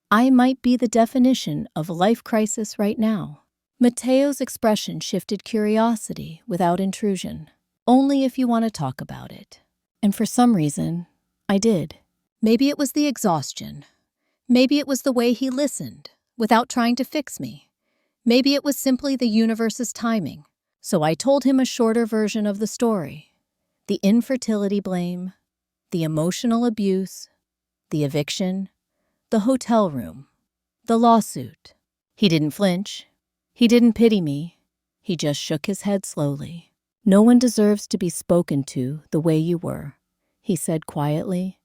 I might be the definition of a life crisis right now." Matteo's expression shifted curiosity without intrusion. "Only if you want to talk about it." And for some reason, I did. Maybe it was the exhaustion. Maybe it was the way he listened, without trying to fix me. Maybe it was simply the universe's timing. So I told him a shorter version of the story. The infertility blame, the emotional abuse, the eviction, the hotel room, the lawsuit. He didn't flinch. He didn't pity me. He just shook his head slowly. "No one deserves to be spoken to the way you were," he said quietly.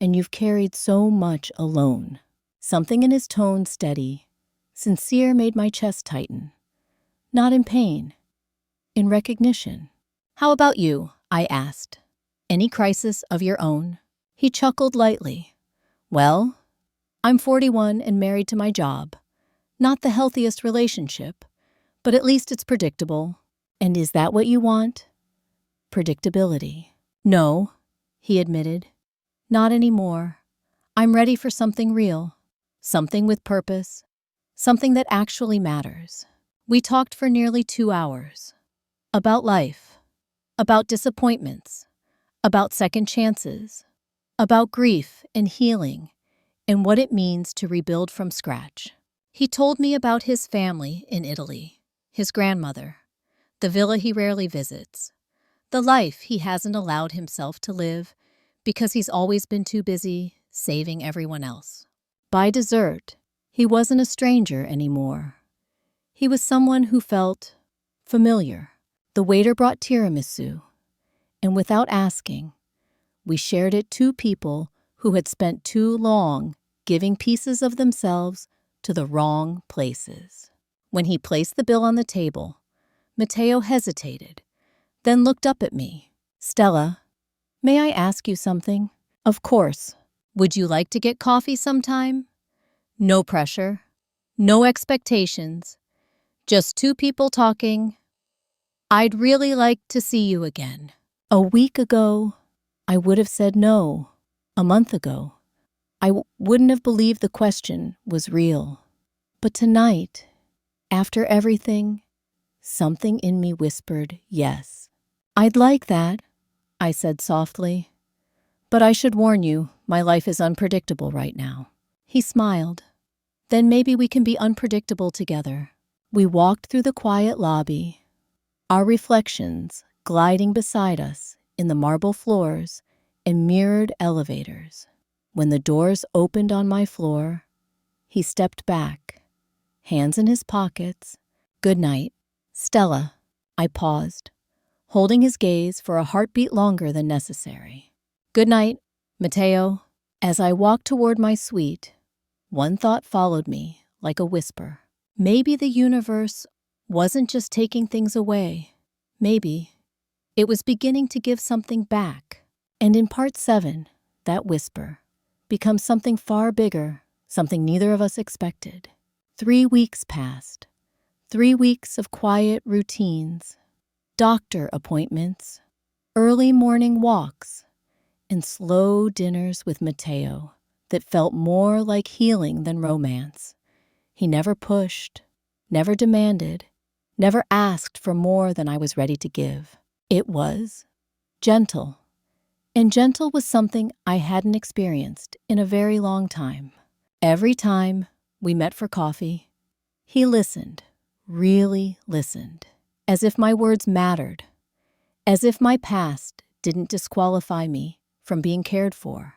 "And you've carried so much alone." Something in his tone, steady, sincere, made my chest tighten. Not in pain, in recognition. "How about you?" I asked. "Any crisis of your own?" He chuckled lightly. "Well, I'm 41 and married to my job. Not the healthiest relationship, but at least it's predictable." "And is that what you want? Predictability?" "No," he admitted. "Not anymore. I'm ready for something real, something with purpose, something that actually matters." We talked for nearly 2 hours. About life, about disappointments, about second chances, about grief and healing, and what it means to rebuild from scratch. He told me about his family in Italy, his grandmother, the villa he rarely visits, the life he hasn't allowed himself to live because he's always been too busy saving everyone else. By dessert, he wasn't a stranger anymore. He was someone who felt familiar. The waiter brought tiramisu, and without asking, we shared it, two people who had spent too long giving pieces of themselves to the wrong places. When he placed the bill on the table, Matteo hesitated, then looked up at me. "Stella, may I ask you something?" "Of course. Would you like to get coffee sometime?" No pressure, no expectations, just two people talking. "I'd really like to see you again." A week ago, I would have said no. A month ago, I wouldn't have believed the question was real. But tonight, after everything, something in me whispered yes. "I'd like that," I said softly. "But I should warn you, my life is unpredictable right now." He smiled. "Then maybe we can be unpredictable together." We walked through the quiet lobby, our reflections gliding beside us in the marble floors and mirrored elevators. When the doors opened on my floor, he stepped back, hands in his pockets. "Good night, Stella." I paused, holding his gaze for a heartbeat longer than necessary. "Good night, Matteo." As I walked toward my suite, one thought followed me like a whisper. Maybe the universe wasn't just taking things away. Maybe it was beginning to give something back. And in part 7, that whisper becomes something far bigger, something neither of us expected. 3 weeks passed. 3 weeks of quiet routines, doctor appointments, early morning walks, and slow dinners with Matteo that felt more like healing than romance. He never pushed, never demanded, never asked for more than I was ready to give. It was gentle, and gentle was something I hadn't experienced in a very long time. Every time we met for coffee, he listened, really listened, as if my words mattered, as if my past didn't disqualify me from being cared for,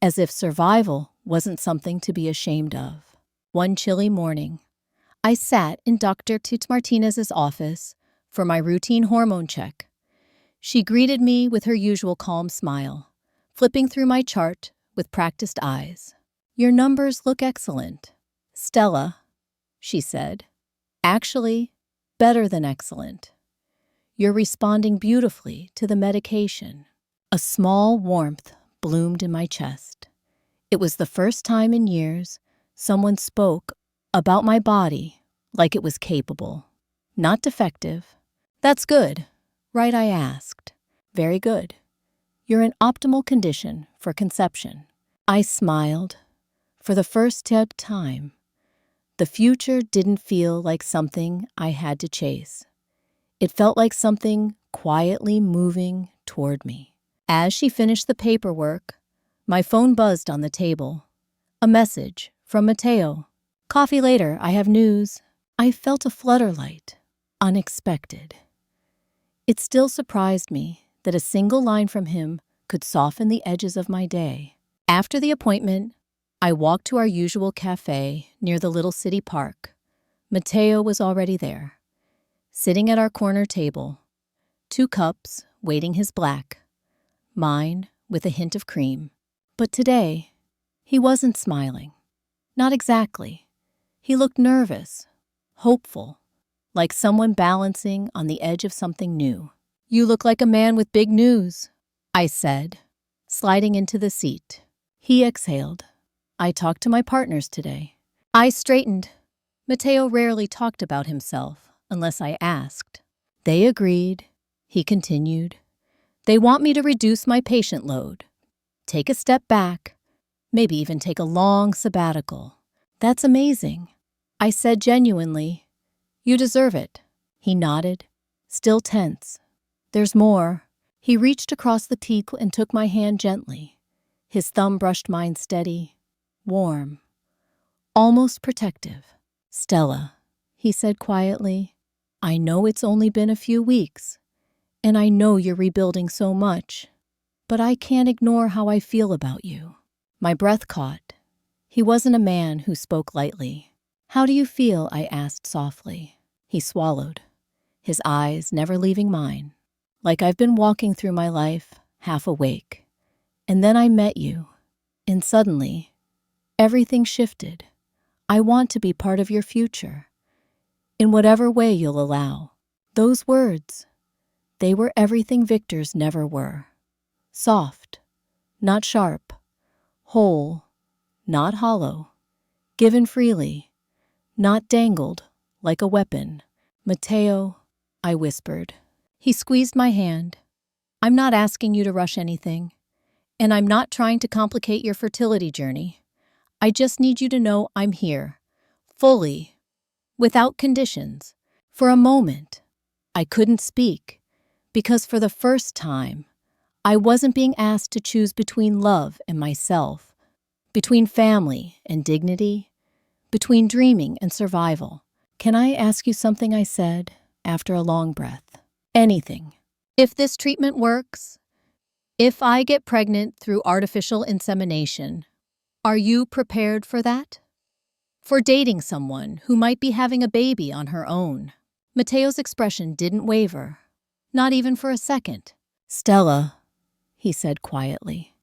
as if survival wasn't something to be ashamed of. One chilly morning, I sat in Dr. Toots Martinez's office for my routine hormone check. She greeted me with her usual calm smile, flipping through my chart with practiced eyes. "Your numbers look excellent, Stella," she said. "Actually, better than excellent. You're responding beautifully to the medication." A small warmth bloomed in my chest. It was the first time in years someone spoke about my body like it was capable, not defective. "That's good, right?" I asked. "Very good. You're in optimal condition for conception." I smiled. For the first time, the future didn't feel like something I had to chase. It felt like something quietly moving toward me. As she finished the paperwork, my phone buzzed on the table. A message from Matteo. "Coffee later, I have news." I felt a flutter light. Unexpected. It still surprised me that a single line from him could soften the edges of my day. After the appointment, I walked to our usual cafe near the little city park. Matteo was already there, sitting at our corner table, 2 cups waiting his black, mine with a hint of cream. But today, he wasn't smiling. Not exactly. He looked nervous, hopeful, like someone balancing on the edge of something new. "You look like a man with big news," I said, sliding into the seat. He exhaled. "I talked to my partners today." I straightened. Matteo rarely talked about himself unless I asked. "They agreed," he continued. "They want me to reduce my patient load, take a step back, maybe even take a long sabbatical." "That's amazing," I said genuinely. "You deserve it." He nodded, still tense. "There's more." He reached across the table and took my hand gently. His thumb brushed mine steady, warm, almost protective. "Stella," he said quietly, "I know it's only been a few weeks, and I know you're rebuilding so much, but I can't ignore how I feel about you." My breath caught. He wasn't a man who spoke lightly. "How do you feel?" I asked softly. He swallowed, his eyes never leaving mine. "Like I've been walking through my life, half awake. And then I met you, and suddenly, everything shifted. I want to be part of your future, in whatever way you'll allow." Those words, they were everything Victor's never were. Soft, not sharp. Whole, not hollow. Given freely, not dangled like a weapon. "Matteo," I whispered. He squeezed my hand. "I'm not asking you to rush anything, and I'm not trying to complicate your fertility journey. I just need you to know I'm here, fully, without conditions." For a moment, I couldn't speak, because for the first time, I wasn't being asked to choose between love and myself, between family and dignity, between dreaming and survival. "Can I ask you something?" I said, after a long breath. "Anything. If this treatment works, if I get pregnant through artificial insemination, are you prepared for that? For dating someone who might be having a baby on her own?" Matteo's expression didn't waver, not even for a second. "Stella," he said quietly,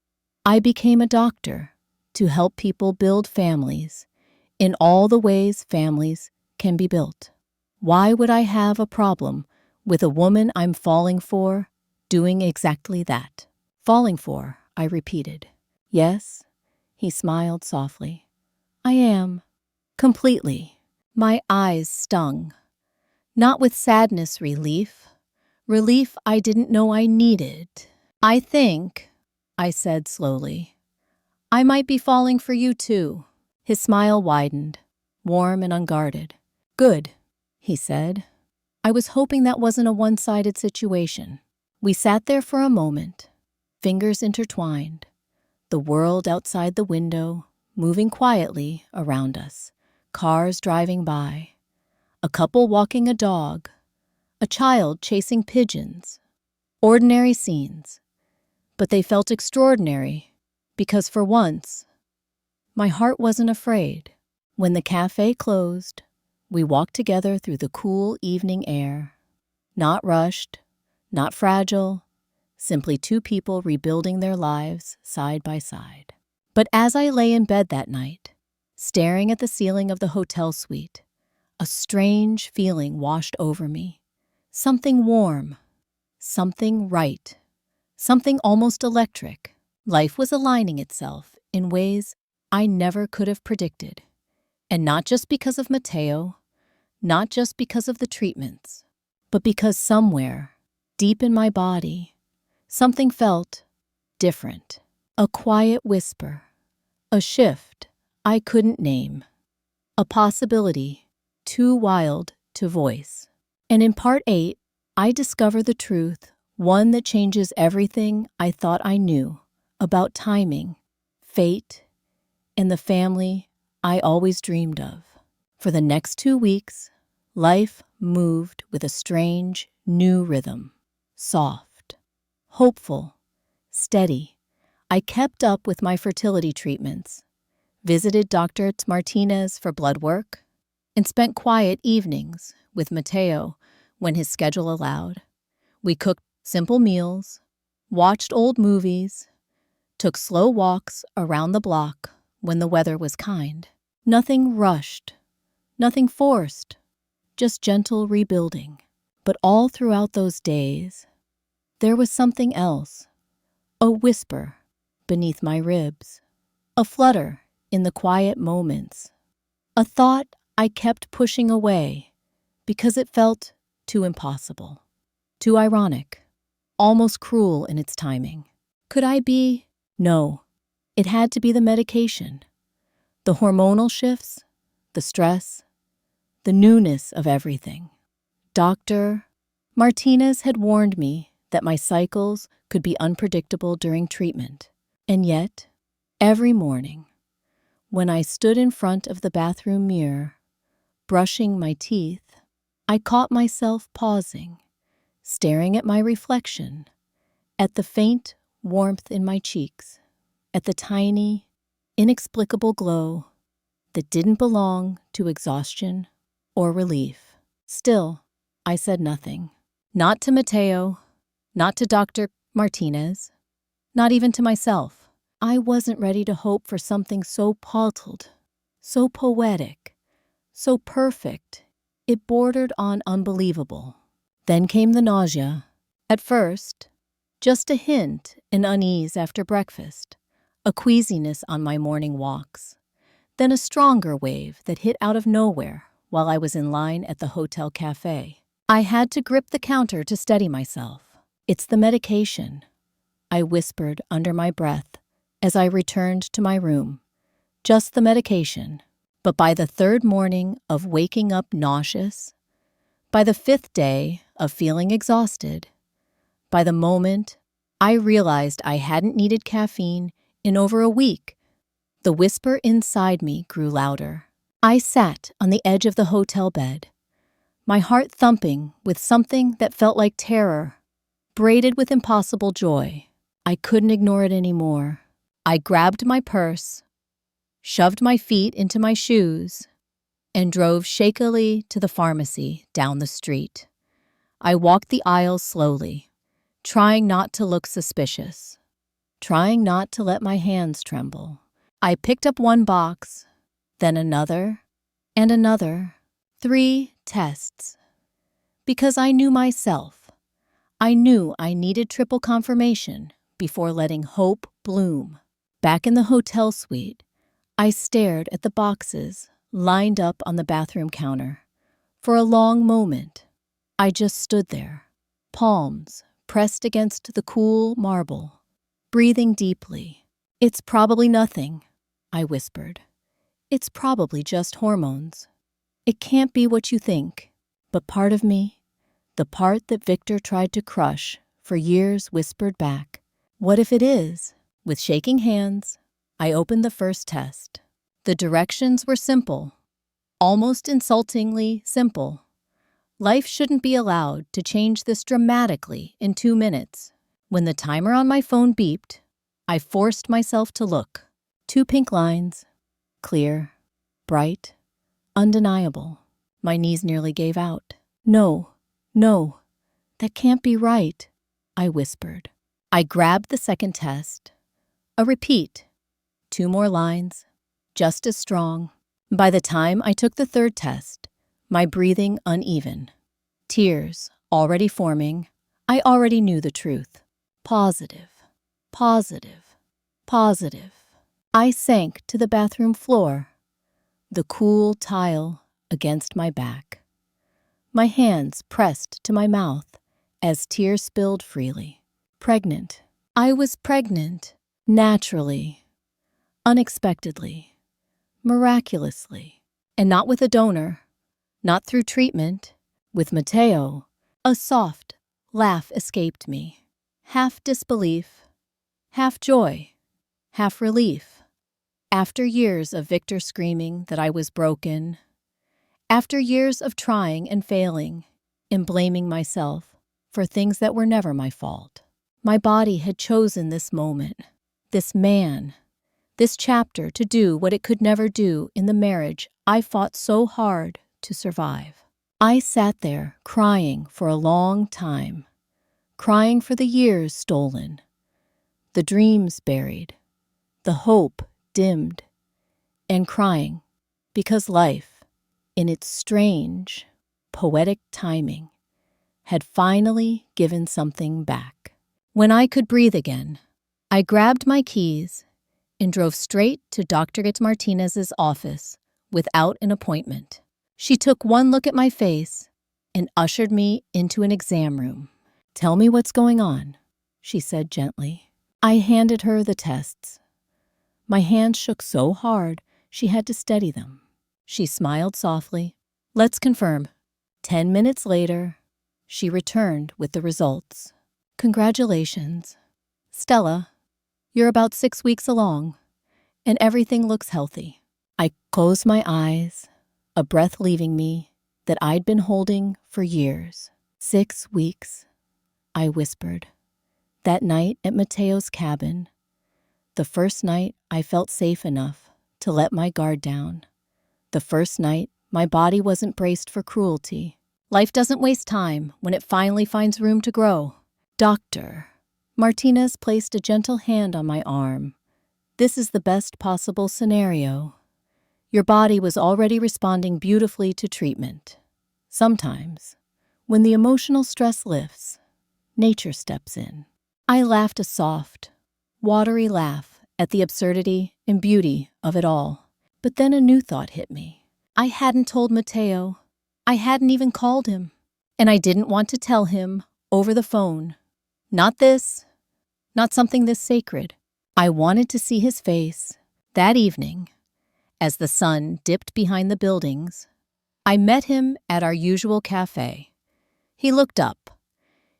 "I became a doctor to help people build families in all the ways families can be built. Why would I have a problem with a woman I'm falling for doing exactly that? Falling for, I repeated. Yes, he smiled softly. I am. Completely. My eyes stung. Not with sadness relief. Relief I didn't know I needed. I think, I said slowly, I might be falling for you too. His smile widened, warm and unguarded. Good, he said. I was hoping that wasn't a one-sided situation. We sat there for a moment, fingers intertwined, the world outside the window moving quietly around us, cars driving by, a couple walking a dog, a child chasing pigeons. Ordinary scenes, but they felt extraordinary because for once, my heart wasn't afraid. When the cafe closed, we walked together through the cool evening air. Not rushed, not fragile, simply two people rebuilding their lives side by side. But as I lay in bed that night, staring at the ceiling of the hotel suite, a strange feeling washed over me. Something warm, something right, something almost electric. Life was aligning itself in ways I never could have predicted. And not just because of Matteo, not just because of the treatments, but because somewhere, deep in my body, something felt different. A quiet whisper, a shift I couldn't name, a possibility too wild to voice. And in part 8, I discover the truth, one that changes everything I thought I knew about timing, fate, and the family I always dreamed of. For the next 2 weeks, life moved with a strange, new rhythm. Soft, hopeful, steady. I kept up with my fertility treatments, visited Dr. Martinez for blood work, and spent quiet evenings with Matteo when his schedule allowed. We cooked simple meals, watched old movies, took slow walks around the block when the weather was kind. Nothing rushed, nothing forced, just gentle rebuilding. But all throughout those days, there was something else. A whisper beneath my ribs, a flutter in the quiet moments, a thought I kept pushing away because it felt too impossible, too ironic, almost cruel in its timing. Could I be? No. It had to be the medication, the hormonal shifts, the stress, the newness of everything. Dr. Martinez had warned me that my cycles could be unpredictable during treatment. And yet, every morning, when I stood in front of the bathroom mirror, brushing my teeth, I caught myself pausing, staring at my reflection, at the faint warmth in my cheeks, at the tiny, inexplicable glow that didn't belong to exhaustion or relief. Still, I said nothing. Not to Matteo, not to Dr. Martinez, not even to myself. I wasn't ready to hope for something so bottled, so poetic, so perfect. It bordered on unbelievable. Then came the nausea. At first, just a hint and unease after breakfast, a queasiness on my morning walks. Then a stronger wave that hit out of nowhere while I was in line at the hotel cafe. I had to grip the counter to steady myself. It's the medication, I whispered under my breath as I returned to my room. Just the medication. But by the third morning of waking up nauseous, by the fifth day of feeling exhausted, by the moment I realized I hadn't needed caffeine in over a week, the whisper inside me grew louder. I sat on the edge of the hotel bed, my heart thumping with something that felt like terror, braided with impossible joy. I couldn't ignore it anymore. I grabbed my purse, shoved my feet into my shoes, and drove shakily to the pharmacy down the street. I walked the aisles slowly, trying not to look suspicious, trying not to let my hands tremble. I picked up one box, then another, and another. 3 tests. Because I knew myself. I knew I needed triple confirmation before letting hope bloom. Back in the hotel suite, I stared at the boxes lined up on the bathroom counter. For a long moment, I just stood there, palms pressed against the cool marble, breathing deeply. "It's probably nothing," I whispered. "It's probably just hormones. It can't be what you think." But part of me, the part that Victor tried to crush for years, whispered back, "What if it is?" With shaking hands, I opened the first test. The directions were simple, almost insultingly simple. Life shouldn't be allowed to change this dramatically in 2 minutes. When the timer on my phone beeped, I forced myself to look. 2 pink lines, clear, bright, undeniable. My knees nearly gave out. No, that can't be right," I whispered. I grabbed the second test. A repeat. 2 more lines, just as strong. By the time I took the third test, my breathing uneven, tears already forming, I already knew the truth. Positive, positive, positive. I sank to the bathroom floor, the cool tile against my back. My hands pressed to my mouth as tears spilled freely. Pregnant. I was pregnant, naturally, unexpectedly, miraculously, and not with a donor, not through treatment, with Matteo. A soft laugh escaped me, half disbelief, half joy, half relief. After years of Victor screaming that I was broken, after years of trying and failing and blaming myself for things that were never my fault, my body had chosen this moment, this man, this chapter to do what it could never do in the marriage I fought so hard to survive. I sat there crying for a long time, crying for the years stolen, the dreams buried, the hope dimmed, and crying because life, in its strange, poetic timing, had finally given something back. When I could breathe again, I grabbed my keys and drove straight to Dr. Martinez's office without an appointment. She took one look at my face and ushered me into an exam room. "Tell me what's going on," she said gently. I handed her the tests. My hands shook so hard she had to steady them. She smiled softly. "Let's confirm." 10 minutes later, she returned with the results. "Congratulations. Stella, you're about 6 weeks along, and everything looks healthy." I closed my eyes, a breath leaving me that I'd been holding for years. 6 weeks, I whispered. That night at Matteo's cabin, the first night I felt safe enough to let my guard down. The first night my body wasn't braced for cruelty. Life doesn't waste time when it finally finds room to grow. "Doctor." Martinez placed a gentle hand on my arm. "This is the best possible scenario. Your body was already responding beautifully to treatment. Sometimes, when the emotional stress lifts, nature steps in." I laughed a soft, watery laugh at the absurdity and beauty of it all. But then a new thought hit me. I hadn't told Matteo. I hadn't even called him. And I didn't want to tell him over the phone. Not this, not something this sacred. I wanted to see his face that evening as the sun dipped behind the buildings. I met him at our usual cafe. He looked up,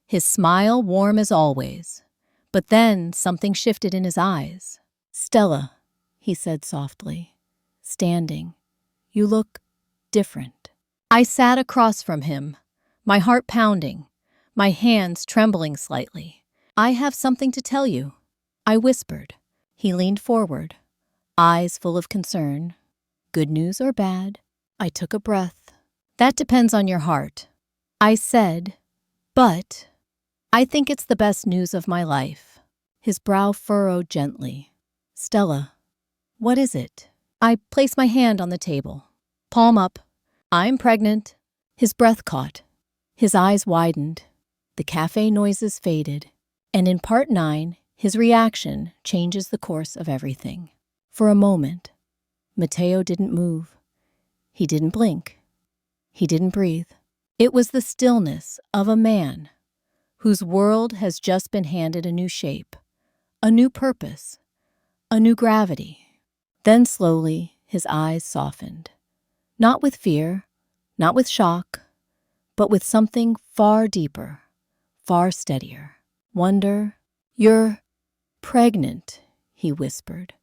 his smile warm as always, but then something shifted in his eyes. "Stella," he said softly, standing, "you look different." I sat across from him, my heart pounding, my hands trembling slightly. "I have something to tell you," I whispered. He leaned forward, eyes full of concern. "Good news or bad?" I took a breath. "That depends on your heart," I said, "but I think it's the best news of my life." His brow furrowed gently. "Stella, What is it? I place my hand on the table. Palm up. I'm pregnant. His breath caught. His eyes widened. The cafe noises faded. And in part 9, his reaction changes the course of everything. For a moment, Matteo didn't move. He didn't blink. He didn't breathe. It was the stillness of a man whose world has just been handed a new shape, a new purpose, a new gravity. Then slowly, his eyes softened. Not with fear, not with shock, but with something far deeper, far steadier. Wonder. You're pregnant, he whispered,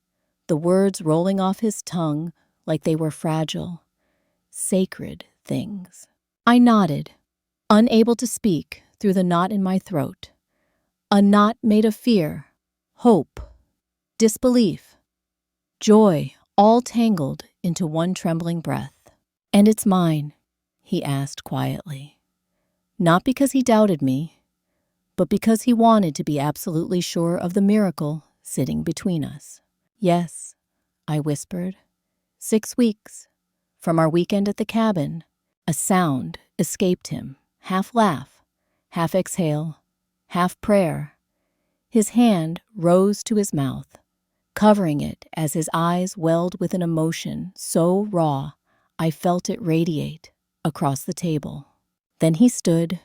the words rolling off his tongue like they were fragile, sacred things. I nodded, unable to speak through the knot in my throat. A knot made of fear, hope, disbelief, joy, all tangled into one trembling breath. And it's mine, he asked quietly. Not because he doubted me, but because he wanted to be absolutely sure of the miracle sitting between us. Yes, I whispered. 6 weeks. From our weekend at the cabin, a sound escaped him, half laugh, half exhale, half prayer. His hand rose to his mouth, covering it as his eyes welled with an emotion so raw I felt it radiate across the table. Then he stood,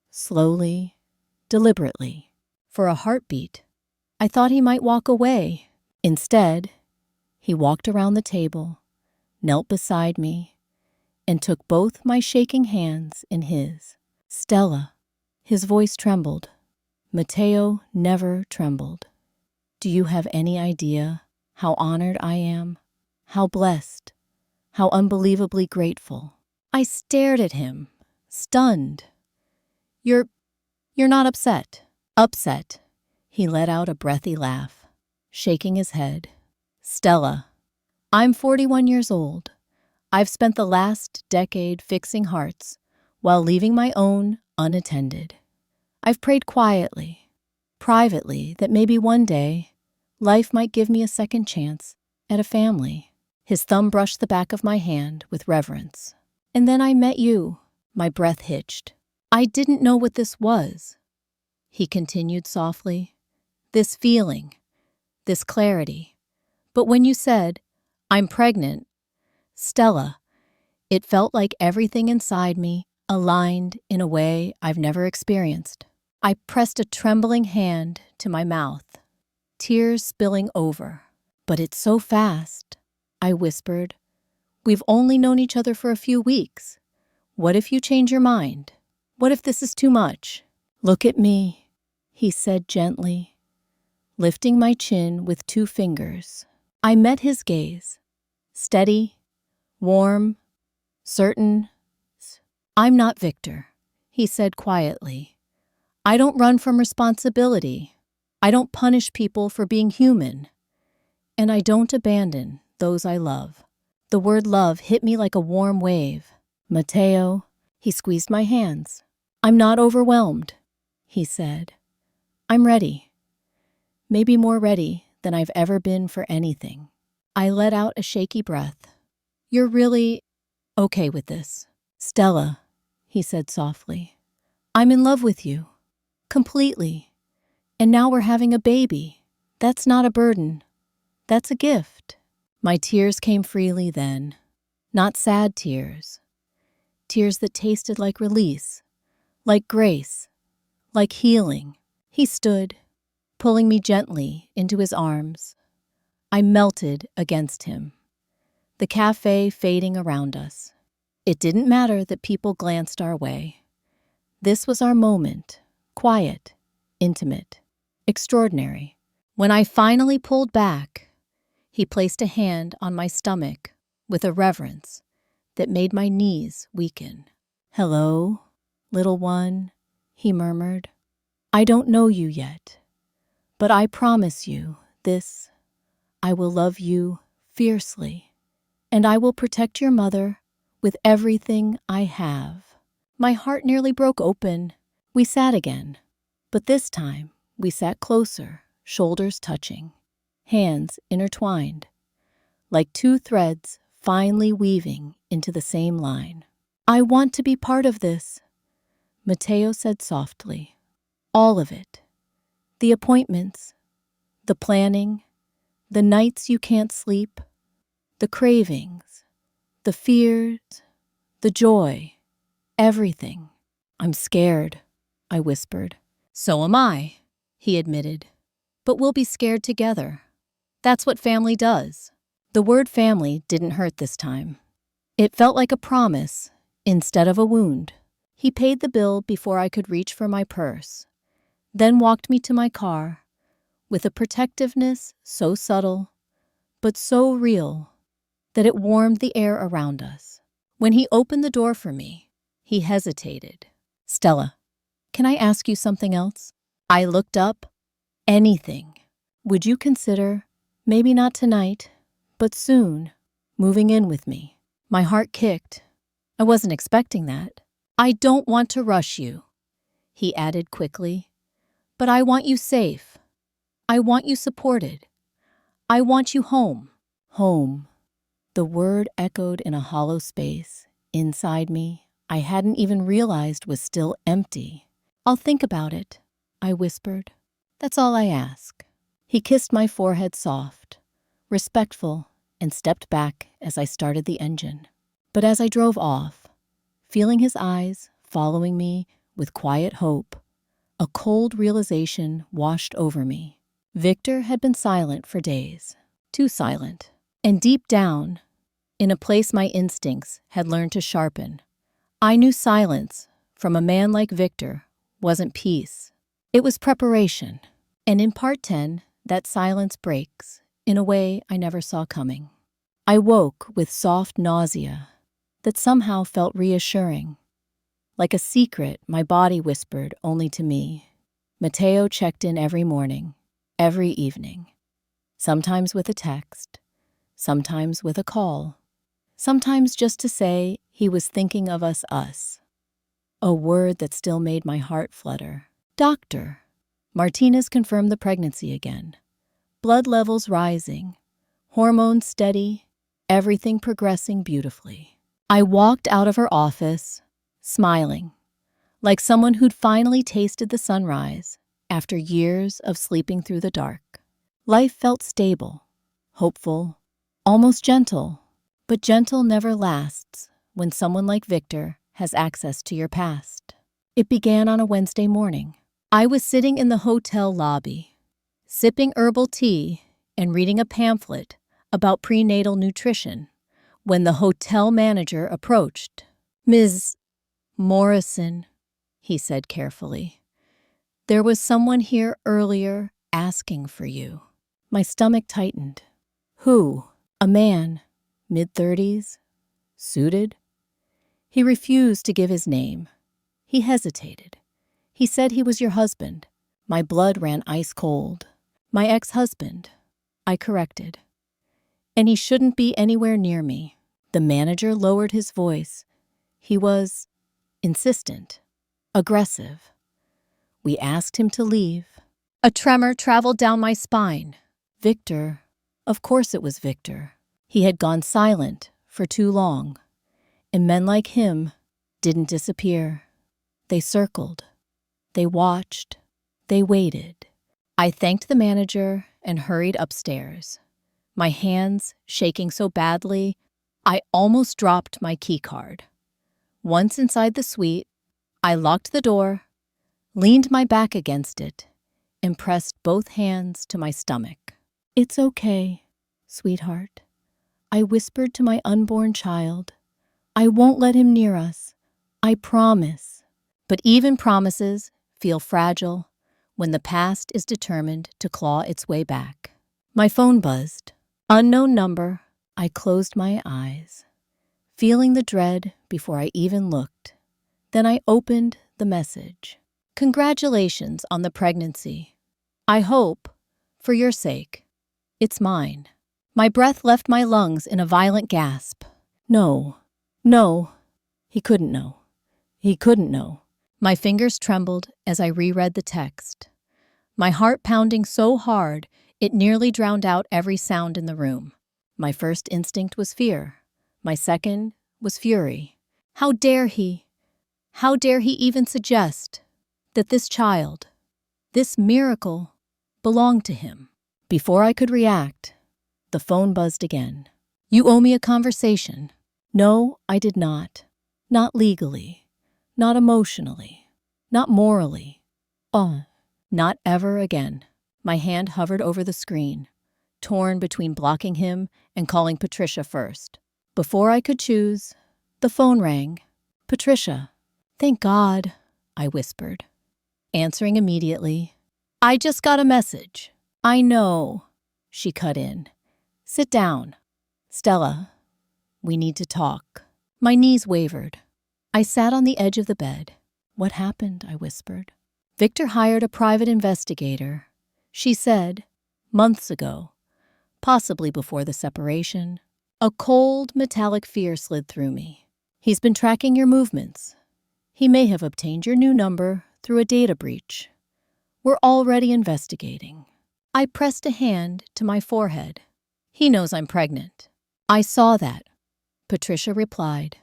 slowly, deliberately. For a heartbeat, I thought he might walk away. Instead, he walked around the table, knelt beside me, and took both my shaking hands in his. Stella. His voice trembled. Matteo never trembled. Do you have any idea how honored I am? How blessed? How unbelievably grateful? I stared at him, stunned. You're not upset. Upset. He let out a breathy laugh, shaking his head. Stella, I'm 41 years old. I've spent the last decade fixing hearts while leaving my own unattended. I've prayed quietly, privately, that maybe one day life might give me a second chance at a family. His thumb brushed the back of my hand with reverence. And then I met you. My breath hitched. I didn't know what this was, he continued softly. This feeling, this clarity. But when you said, I'm pregnant, Stella, it felt like everything inside me aligned in a way I've never experienced. I pressed a trembling hand to my mouth, tears spilling over. But it's so fast, I whispered. We've only known each other for a few weeks. What if you change your mind? What if this is too much? Look at me, he said gently, lifting my chin with 2 fingers. I met his gaze, steady, warm, certain. I'm not Victor, he said quietly. I don't run from responsibility. I don't punish people for being human. And I don't abandon those I love. The word love hit me like a warm wave. Matteo, he squeezed my hands. I'm not overwhelmed, he said. I'm ready. Maybe more ready than I've ever been for anything. I let out a shaky breath. You're really okay with this? Stella, he said softly. I'm in love with you. Completely. And now we're having a baby. That's not a burden. That's a gift. My tears came freely then. Not sad tears. Tears that tasted like release, like grace, like healing. He stood, pulling me gently into his arms. I melted against him. The cafe fading around us. It didn't matter that people glanced our way. This was our moment, quiet, intimate, extraordinary. When I finally pulled back, he placed a hand on my stomach with a reverence that made my knees weaken. Hello, little one, he murmured. I don't know you yet, but I promise you this. I will love you fiercely, and I will protect your mother with everything I have. My heart nearly broke open. We sat again, but this time we sat closer, shoulders touching, hands intertwined. like two threads finely weaving into the same line. "I want to be part of this," Mateo said softly. "All of it. The appointments, the planning, the nights you can't sleep, the cravings, the fears, the joy, everything." "I'm scared," I whispered. "So am I," he admitted. "But we'll be scared together. That's what family does." The word family didn't hurt this time. It felt like a promise instead of a wound. He paid the bill before I could reach for my purse, then walked me to my car with a protectiveness so subtle but so real that it warmed the air around us. When he opened the door for me, he hesitated. "Stella, can I ask you something else?" I looked up. "Anything. Would you consider, maybe not tonight, but soon, moving in with me?" My heart kicked. I wasn't expecting that. "I don't want to rush you," he added quickly, "but I want you safe. I want you supported. I want you home." Home. The word echoed in a hollow space inside me I hadn't even realized was still empty. "I'll think about it," I whispered. "That's all I ask." He kissed my forehead soft, respectful, and stepped back as I started the engine. But as I drove off, feeling his eyes following me with quiet hope, a cold realization washed over me. Victor had been silent for days, too silent. And deep down, in a place my instincts had learned to sharpen, I knew silence from a man like Victor wasn't peace. It was preparation. And in part 10, that silence breaks in a way I never saw coming. I woke with soft nausea that somehow felt reassuring. Like a secret my body whispered only to me. Mateo checked in every morning, every evening. Sometimes with a text, sometimes with a call, sometimes just to say he was thinking of us. A word that still made my heart flutter. "Doctor." Martinez confirmed the pregnancy again. Blood levels rising, hormones steady, everything progressing beautifully. I walked out of her office, smiling, like someone who'd finally tasted the sunrise after years of sleeping through the dark. Life felt stable, hopeful, almost gentle. But gentle never lasts when someone like Victor has access to your past. It began on a Wednesday morning. I was sitting in the hotel lobby, sipping herbal tea and reading a pamphlet about prenatal nutrition, when the hotel manager approached. "Ms. Morrison," he said carefully, "there was someone here earlier asking for you." My stomach tightened. "Who?" "A man, mid-30s, suited." He refused to give his name. He hesitated. "He said he was your husband." My blood ran ice cold. "My ex-husband," I corrected. "And he shouldn't be anywhere near me." The manager lowered his voice. He was insistent, aggressive. We asked him to leave. A tremor traveled down my spine. Victor. Of course it was Victor. He had gone silent for too long, and men like him didn't disappear. They circled. They watched. They waited. I thanked the manager and hurried upstairs, my hands shaking so badly I almost dropped my keycard. Once inside the suite, I locked the door, leaned my back against it, and pressed both hands to my stomach. "It's okay, sweetheart," I whispered to my unborn child. "I won't let him near us. I promise." But even promises feel fragile when the past is determined to claw its way back. My phone buzzed. Unknown number. I closed my eyes, feeling the dread before I even looked. Then I opened the message. "Congratulations on the pregnancy. I hope, for your sake, it's mine." My breath left my lungs in a violent gasp. No, no, he couldn't know. He couldn't know. My fingers trembled as I reread the text, my heart pounding so hard it nearly drowned out every sound in the room. My first instinct was fear. My second was fury. How dare he? How dare he even suggest that this child, this miracle, belonged to him? Before I could react, the phone buzzed again. You owe me a conversation. No, I did not. Not legally. Not emotionally. Not morally. Not ever again. My hand hovered over the screen, torn between blocking him and calling Patricia first. Before I could choose, the phone rang. Patricia. Thank God, I whispered. Answering immediately. I just got a message. I know, she cut in. Sit down. Stella, we need to talk. My knees wavered. I sat on the edge of the bed. What happened? I whispered. Victor hired a private investigator. She said, months ago, possibly before the separation. A cold, metallic fear slid through me. He's been tracking your movements. He may have obtained your new number through a data breach. We're already investigating. I pressed a hand to my forehead. He knows I'm pregnant. I saw that, Patricia replied.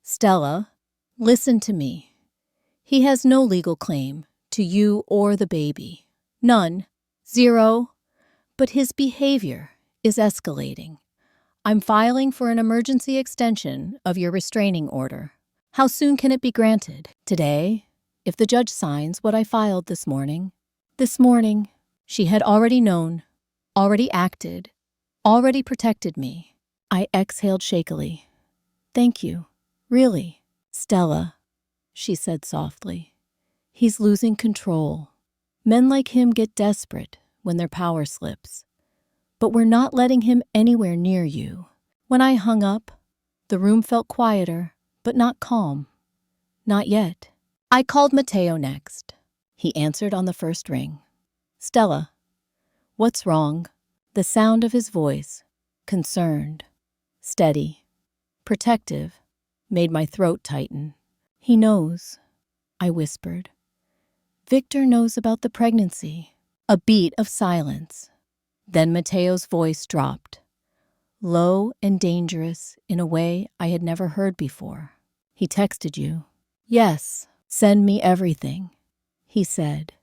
Stella, listen to me. He has no legal claim to you or the baby. None. Zero. But his behavior is escalating. I'm filing for an emergency extension of your restraining order. How soon can it be granted? Today, if the judge signs what I filed this morning. This morning, she had already known, already acted, already protected me. I exhaled shakily. Thank you. Really. Stella, she said softly. He's losing control. Men like him get desperate when their power slips. But we're not letting him anywhere near you. When I hung up, the room felt quieter, but not calm. Not yet. I called Matteo next. He answered on the first ring. Stella, what's wrong? The sound of his voice, concerned, steady, protective, made my throat tighten. He knows, I whispered. Victor knows about the pregnancy. A beat of silence. Then Matteo's voice dropped, low and dangerous in a way I had never heard before. He texted you. Yes, send me everything, he said.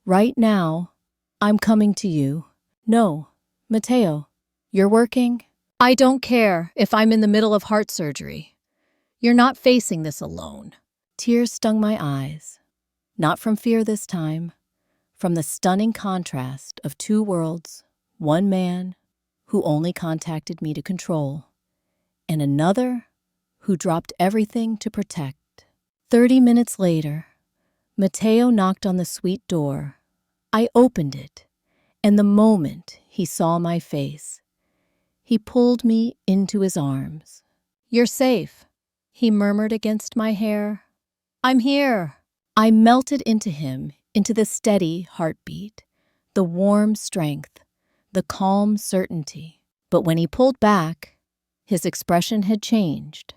Right now, I'm coming to you. No, Matteo, you're working? I don't care if I'm in the middle of heart surgery. You're not facing this alone. Tears stung my eyes. Not from fear this time, from the stunning contrast of two worlds, one man who only contacted me to control, and another who dropped everything to protect. 30 minutes later, Matteo knocked on the suite door. I opened it, and the moment he saw my face, he pulled me into his arms. You're safe, he murmured against my hair. I'm here. I melted into him, into the steady heartbeat, the warm strength, the calm certainty. But when he pulled back, his expression had changed.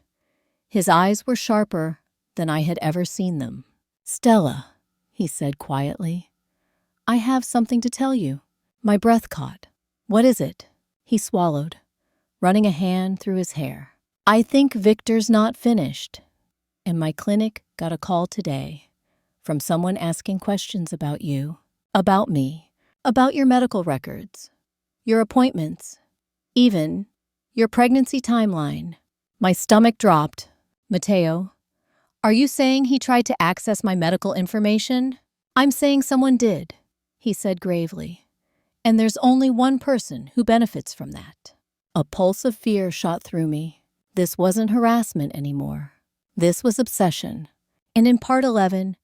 His eyes were sharper than I had ever seen them. Stella, he said quietly, I have something to tell you. My breath caught. What is it? He swallowed, running a hand through his hair. I think Victor's not finished. And my clinic got a call today from someone asking questions about you, about me, about your medical records, your appointments, even your pregnancy timeline. My stomach dropped. Matteo, are you saying he tried to access my medical information? I'm saying someone did, he said gravely. And there's only one person who benefits from that. A pulse of fear shot through me. This wasn't harassment anymore. This was obsession. And in part 11,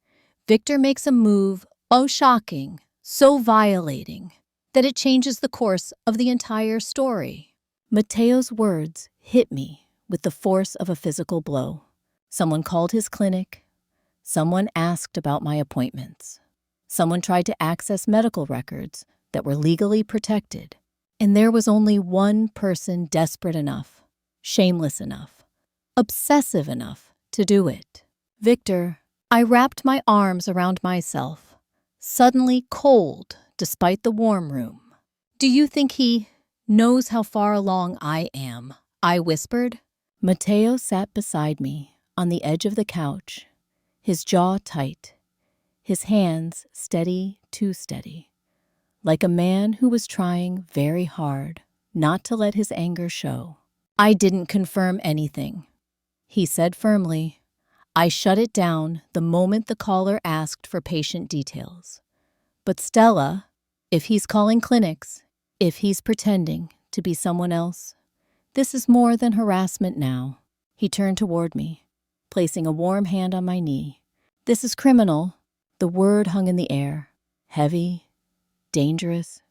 Victor makes a move so shocking, so violating, that it changes the course of the entire story. Matteo's words hit me with the force of a physical blow. Someone called his clinic. Someone asked about my appointments. Someone tried to access medical records that were legally protected. And there was only one person desperate enough, shameless enough, obsessive enough to do it. Victor. I wrapped my arms around myself, suddenly cold despite the warm room. Do you think he knows how far along I am, I whispered. Mateo sat beside me on the edge of the couch, his jaw tight, his hands steady, too steady, like a man who was trying very hard not to let his anger show. I didn't confirm anything, he said firmly. I shut it down the moment the caller asked for patient details. But Stella, if he's calling clinics, if he's pretending to be someone else, this is more than harassment now. He turned toward me, placing a warm hand on my knee. This is criminal. The word hung in the air. Heavy, dangerous,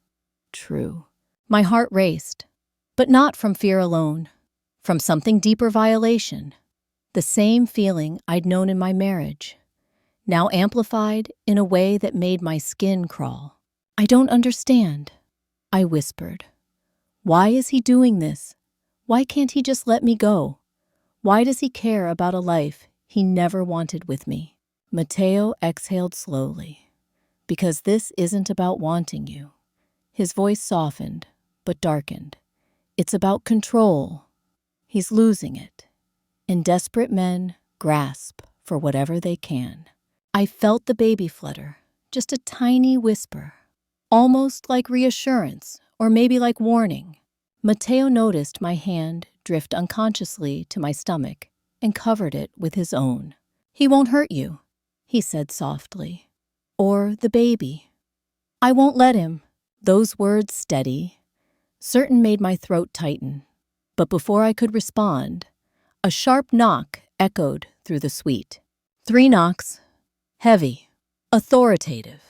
true. My heart raced, but not from fear alone, from something deeper violation. The same feeling I'd known in my marriage, now amplified in a way that made my skin crawl. I don't understand, I whispered. Why is he doing this? Why can't he just let me go? Why does he care about a life he never wanted with me? Mateo exhaled slowly. Because this isn't about wanting you. His voice softened, but darkened. It's about control. He's losing it. And desperate men grasp for whatever they can. I felt the baby flutter, just a tiny whisper, almost like reassurance or maybe like warning. Mateo noticed my hand drift unconsciously to my stomach and covered it with his own. He won't hurt you, he said softly. Or the baby. I won't let him. Those words, steady, certain made my throat tighten. But before I could respond, a sharp knock echoed through the suite. 3 knocks. Heavy. Authoritative.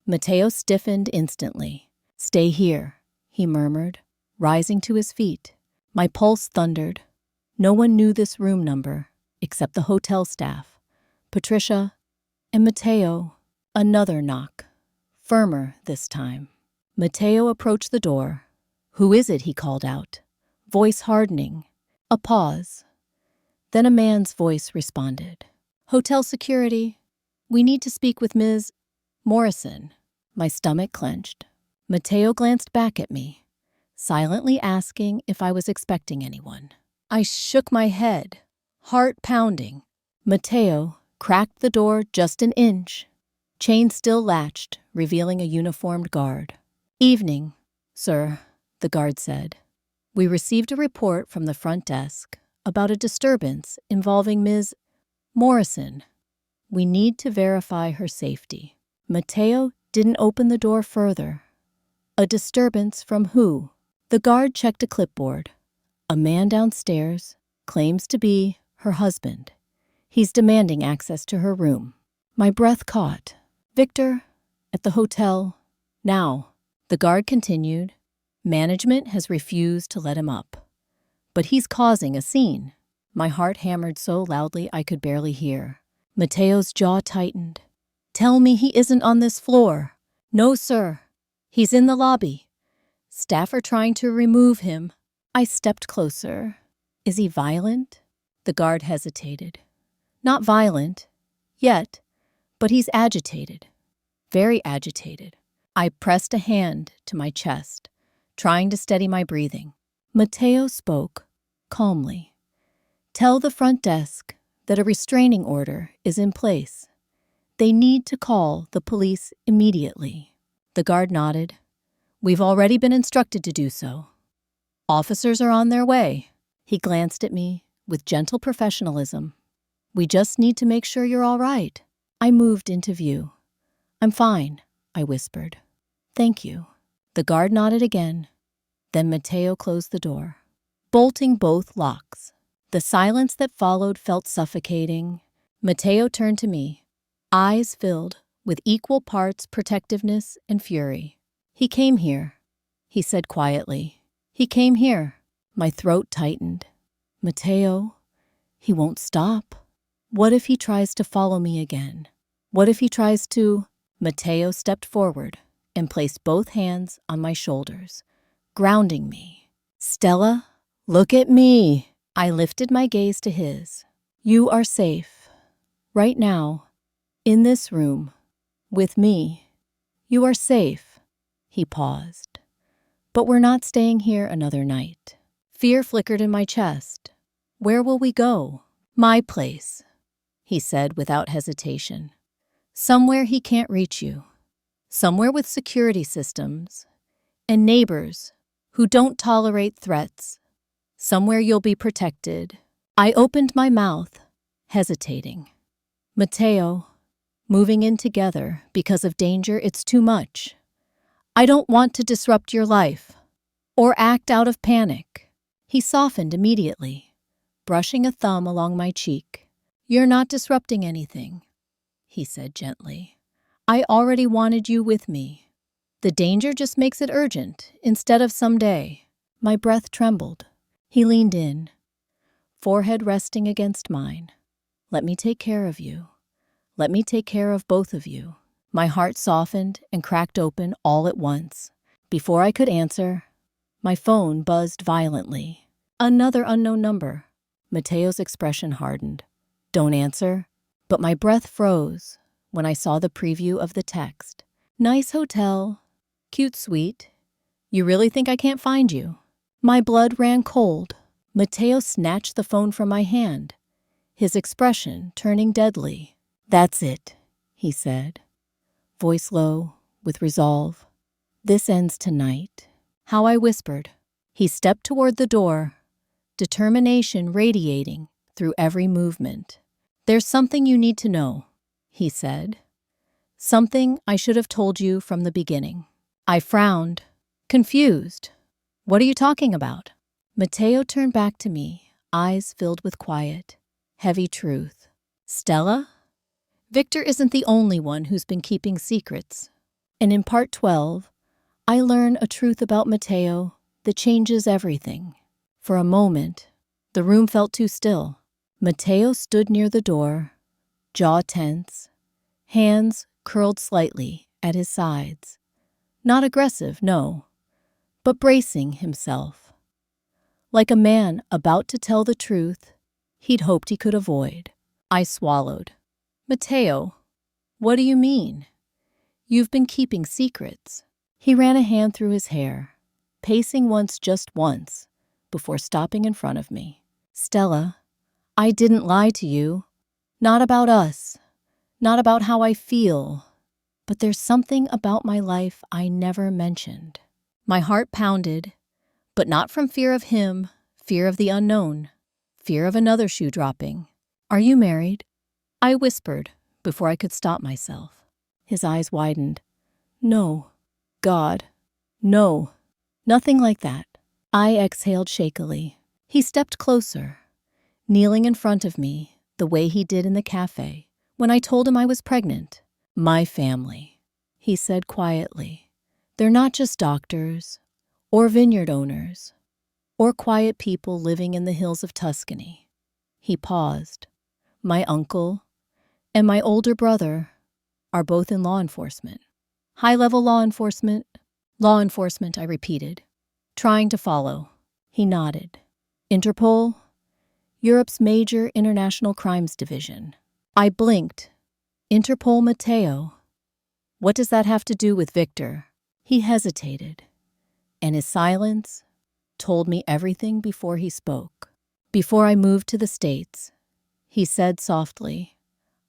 Mateo stiffened instantly. Stay here, he murmured, rising to his feet. My pulse thundered. No one knew this room number except the hotel staff, Patricia, and Mateo. Another knock. Firmer this time. Mateo approached the door. Who is it? He called out, voice hardening. A pause. Then a man's voice responded. Hotel security. We need to speak with Ms. Morrison. My stomach clenched. Mateo glanced back at me, silently asking if I was expecting anyone. I shook my head, heart pounding. Mateo cracked the door just an inch. Chain still latched, revealing a uniformed guard. Evening, sir, the guard said. We received a report from the front desk about a disturbance involving Ms. Morrison. We need to verify her safety. Mateo didn't open the door further. A disturbance from who? The guard checked a clipboard. A man downstairs claims to be her husband. He's demanding access to her room. My breath caught. Victor, at the hotel, now. The guard continued. Management has refused to let him up. But he's causing a scene. My heart hammered so loudly I could barely hear. Mateo's jaw tightened. Tell me he isn't on this floor. No, sir. He's in the lobby. Staff are trying to remove him. I stepped closer. Is he violent? The guard hesitated. Not violent, yet, but he's agitated. Very agitated. I pressed a hand to my chest, trying to steady my breathing. Mateo spoke, calmly. Tell the front desk that a restraining order is in place. They need to call the police immediately. The guard nodded. We've already been instructed to do so. Officers are on their way. He glanced at me with gentle professionalism. We just need to make sure you're all right. I moved into view. I'm fine, I whispered. Thank you. The guard nodded again. Then Mateo closed the door, bolting both locks. The silence that followed felt suffocating. Mateo turned to me, eyes filled with equal parts protectiveness and fury. He came here, he said quietly. He came here. My throat tightened. Mateo, he won't stop. What if he tries to follow me again? What if he tries to... Mateo stepped forward and placed both hands on my shoulders, grounding me. Stella, look at me. I lifted my gaze to his. You are safe. Right now, in this room, with me. You are safe. He paused. But we're not staying here another night. Fear flickered in my chest. Where will we go? My place, he said without hesitation. Somewhere he can't reach you. Somewhere with security systems and neighbors who don't tolerate threats. Somewhere you'll be protected. I opened my mouth, hesitating. Matteo, moving in together because of danger, it's too much. I don't want to disrupt your life or act out of panic. He softened immediately, brushing a thumb along my cheek. You're not disrupting anything, he said gently. I already wanted you with me. The danger just makes it urgent instead of someday. My breath trembled. He leaned in, forehead resting against mine. Let me take care of you. Let me take care of both of you. My heart softened and cracked open all at once. Before I could answer, my phone buzzed violently. Another unknown number. Matteo's expression hardened. Don't answer. But my breath froze when I saw the preview of the text. Nice hotel. Cute suite. You really think I can't find you? My blood ran cold. Matteo snatched the phone from my hand, his expression turning deadly. That's it, he said, voice low, with resolve. This ends tonight. How I whispered. He stepped toward the door, determination radiating through every movement. There's something you need to know, he said. Something I should have told you from the beginning. I frowned, confused. What are you talking about? Matteo turned back to me, eyes filled with quiet, heavy truth. Stella? Victor isn't the only one who's been keeping secrets. And in part 12, I learn a truth about Matteo that changes everything. For a moment, the room felt too still. Matteo stood near the door, jaw tense, hands curled slightly at his sides. Not aggressive, no, but bracing himself. Like a man about to tell the truth he'd hoped he could avoid. I swallowed. Matteo, what do you mean? You've been keeping secrets. He ran a hand through his hair, pacing just once, before stopping in front of me. Stella, I didn't lie to you. Not about us. Not about how I feel. But there's something about my life I never mentioned. My heart pounded, but not from fear of him, fear of the unknown, fear of another shoe dropping. Are you married? I whispered before I could stop myself. His eyes widened. No. God. No. Nothing like that. I exhaled shakily. He stepped closer, kneeling in front of me the way he did in the cafe when I told him I was pregnant. My family, he said quietly. They're not just doctors or vineyard owners or quiet people living in the hills of Tuscany. He paused. My uncle and my older brother are both in law enforcement. High-level law enforcement. Law enforcement, I repeated, trying to follow. He nodded. Interpol, Europe's major international crimes division. I blinked. Interpol Matteo. What does that have to do with Victor? He hesitated, and his silence told me everything before he spoke. Before I moved to the States, he said softly,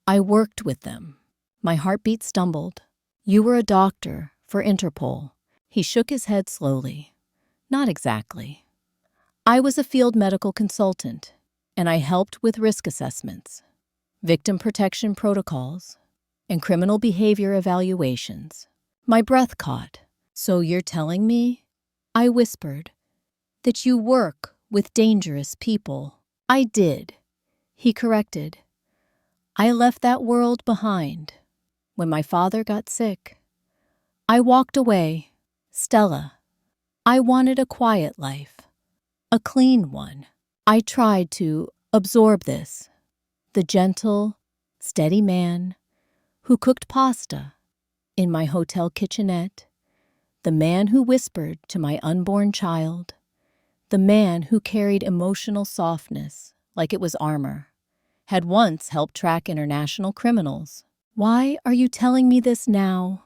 I worked with them. My heartbeat stumbled. You were a doctor for Interpol. He shook his head slowly. Not exactly. I was a field medical consultant, and I helped with risk assessments, victim protection protocols, and criminal behavior evaluations. My breath caught. So you're telling me, I whispered, that you work with dangerous people? I did. He corrected. I left that world behind when my father got sick. I walked away. Stella, I wanted a quiet life, a clean one. I tried to absorb this. The gentle, steady man who cooked pasta in my hotel kitchenette, the man who whispered to my unborn child, the man who carried emotional softness like it was armor, had once helped track international criminals. Why are you telling me this now?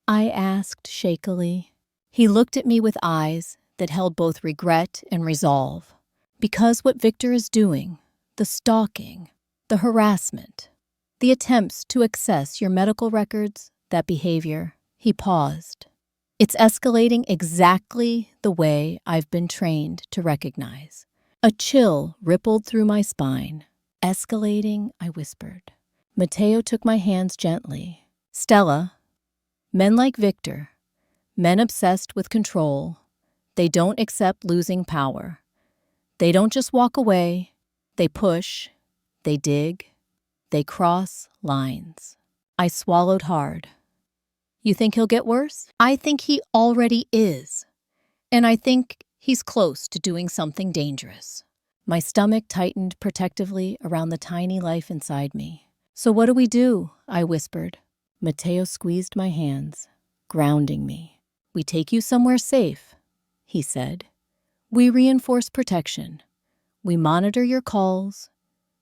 I asked shakily. He looked at me with eyes that held both regret and resolve. Because what Victor is doing, the stalking, the harassment, the attempts to access your medical records, that behavior, he paused. It's escalating exactly the way I've been trained to recognize. A chill rippled through my spine. Escalating, I whispered. Matteo took my hands gently. Stella, men like Victor, men obsessed with control, they don't accept losing power. They don't just walk away, they push, they dig, they cross lines. I swallowed hard. You think he'll get worse? I think he already is. And I think he's close to doing something dangerous. My stomach tightened protectively around the tiny life inside me. So what do we do? I whispered. Matteo squeezed my hands, grounding me. We take you somewhere safe, he said. We reinforce protection. We monitor your calls,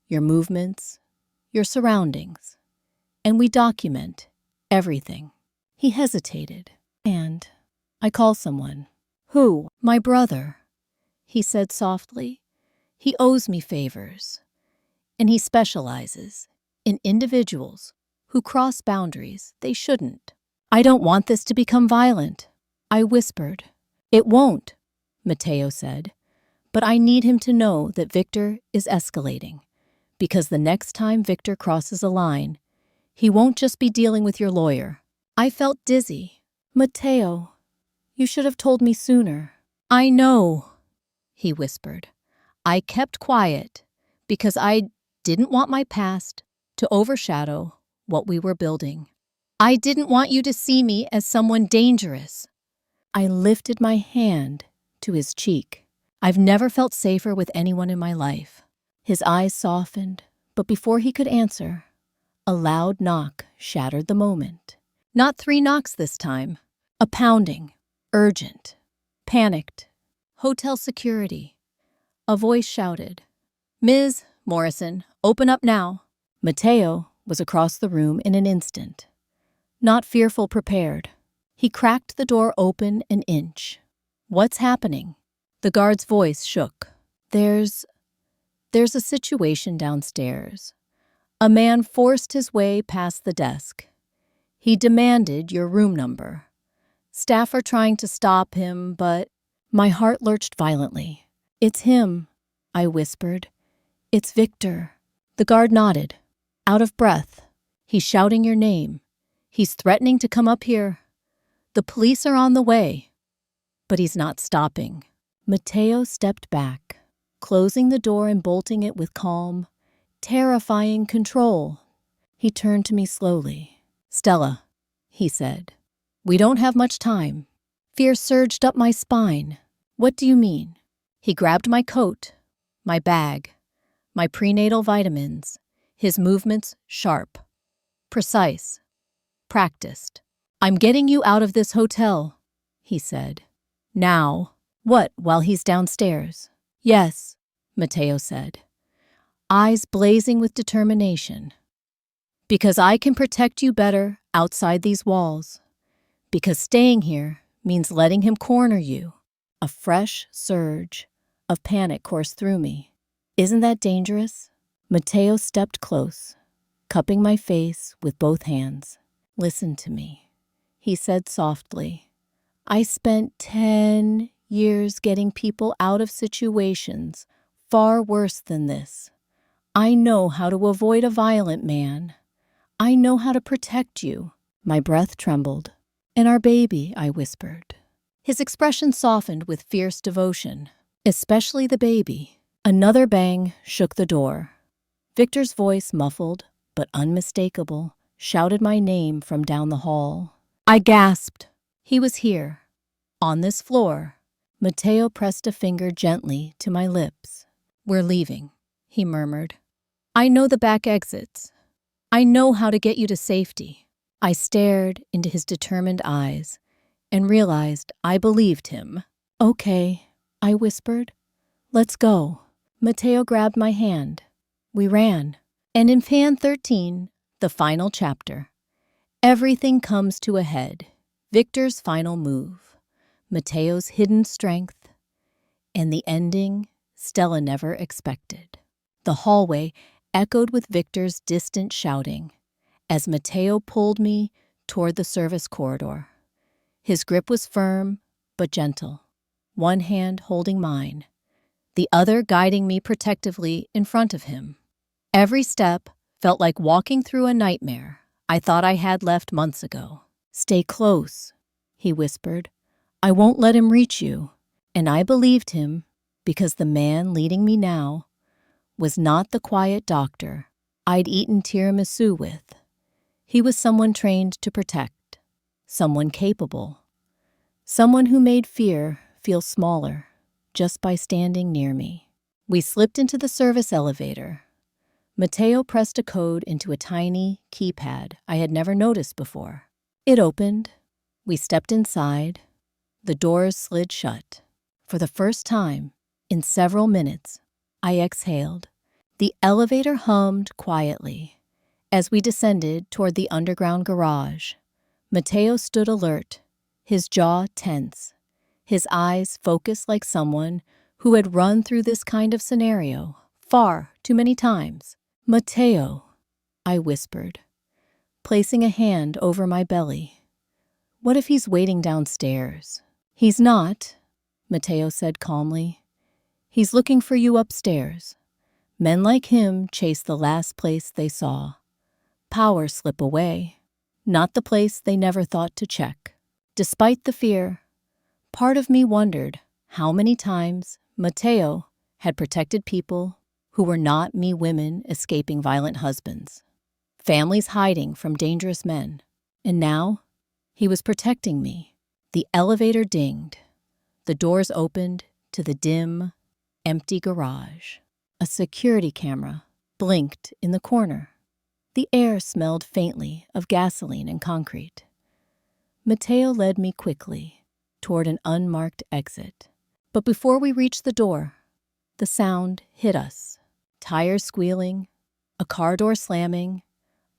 your movements, your surroundings, and we document everything. He hesitated, and I call someone. Who? My brother, he said softly. He owes me favors, and he specializes in individuals who cross boundaries they shouldn't. I don't want this to become violent, I whispered. It won't, Matteo said, but I need him to know that Victor is escalating, because the next time Victor crosses a line, he won't just be dealing with your lawyer. I felt dizzy. Matteo, you should have told me sooner. I know, he whispered. I kept quiet because I didn't want my past to overshadow what we were building. I didn't want you to see me as someone dangerous. I lifted my hand to his cheek. I've never felt safer with anyone in my life. His eyes softened, but before he could answer, a loud knock shattered the moment. Not 3 knocks this time. A pounding, urgent, panicked. Hotel security. A voice shouted, Ms. Morrison, open up now. Matteo was across the room in an instant. Not fearful, prepared. He cracked the door open an inch. What's happening? The guard's voice shook. There's a situation downstairs. A man forced his way past the desk. He demanded your room number. Staff are trying to stop him, but my heart lurched violently. It's him, I whispered. It's Victor. The guard nodded. Out of breath. He's shouting your name. He's threatening to come up here. The police are on the way. But he's not stopping. Matteo stepped back, closing the door and bolting it with calm, terrifying control. He turned to me slowly. Stella, he said, we don't have much time. Fear surged up my spine. What do you mean? He grabbed my coat, my bag, my prenatal vitamins, his movements sharp, precise, practiced. I'm getting you out of this hotel, he said. Now. What, while he's downstairs? Yes, Matteo said, eyes blazing with determination. Because I can protect you better outside these walls. Because staying here means letting him corner you. A fresh surge of panic coursed through me. Isn't that dangerous? Matteo stepped close, cupping my face with both hands. Listen to me, he said softly. I spent 10 years getting people out of situations far worse than this. I know how to avoid a violent man. I know how to protect you. My breath trembled. And our baby, I whispered. His expression softened with fierce devotion, especially the baby. Another bang shook the door. Victor's voice, muffled but unmistakable, shouted my name from down the hall. I gasped. He was here, on this floor. Matteo pressed a finger gently to my lips. We're leaving, he murmured. I know the back exits. I know how to get you to safety. I stared into his determined eyes and realized I believed him. Okay, I whispered. Let's go. Matteo grabbed my hand. We ran. And in Pan 13, the final chapter, everything comes to a head. Victor's final move. Mateo's hidden strength, and the ending Stella never expected. The hallway echoed with Victor's distant shouting as Mateo pulled me toward the service corridor. His grip was firm but gentle, one hand holding mine, the other guiding me protectively in front of him. Every step felt like walking through a nightmare I thought I had left months ago. "Stay close," he whispered. "I won't let him reach you." And I believed him because the man leading me now was not the quiet doctor I'd eaten tiramisu with. He was someone trained to protect, someone capable, someone who made fear feel smaller just by standing near me. We slipped into the service elevator. Mateo pressed a code into a tiny keypad I had never noticed before. It opened. We stepped inside. The doors slid shut. For the first time in several minutes, I exhaled. The elevator hummed quietly. As we descended toward the underground garage, Mateo stood alert, his jaw tense, his eyes focused like someone who had run through this kind of scenario far too many times. "Mateo," I whispered, placing a hand over my belly. "What if he's waiting downstairs?" "He's not," Mateo said calmly. "He's looking for you upstairs. Men like him chase the last place they saw. Power slip away, not the place they never thought to check." Despite the fear, part of me wondered how many times Mateo had protected people who were not me women escaping violent husbands, families hiding from dangerous men. And now, he was protecting me. The elevator dinged. The doors opened to the dim, empty garage. A security camera blinked in the corner. The air smelled faintly of gasoline and concrete. Mateo led me quickly toward an unmarked exit. But before we reached the door, the sound hit us. Tires squealing, a car door slamming,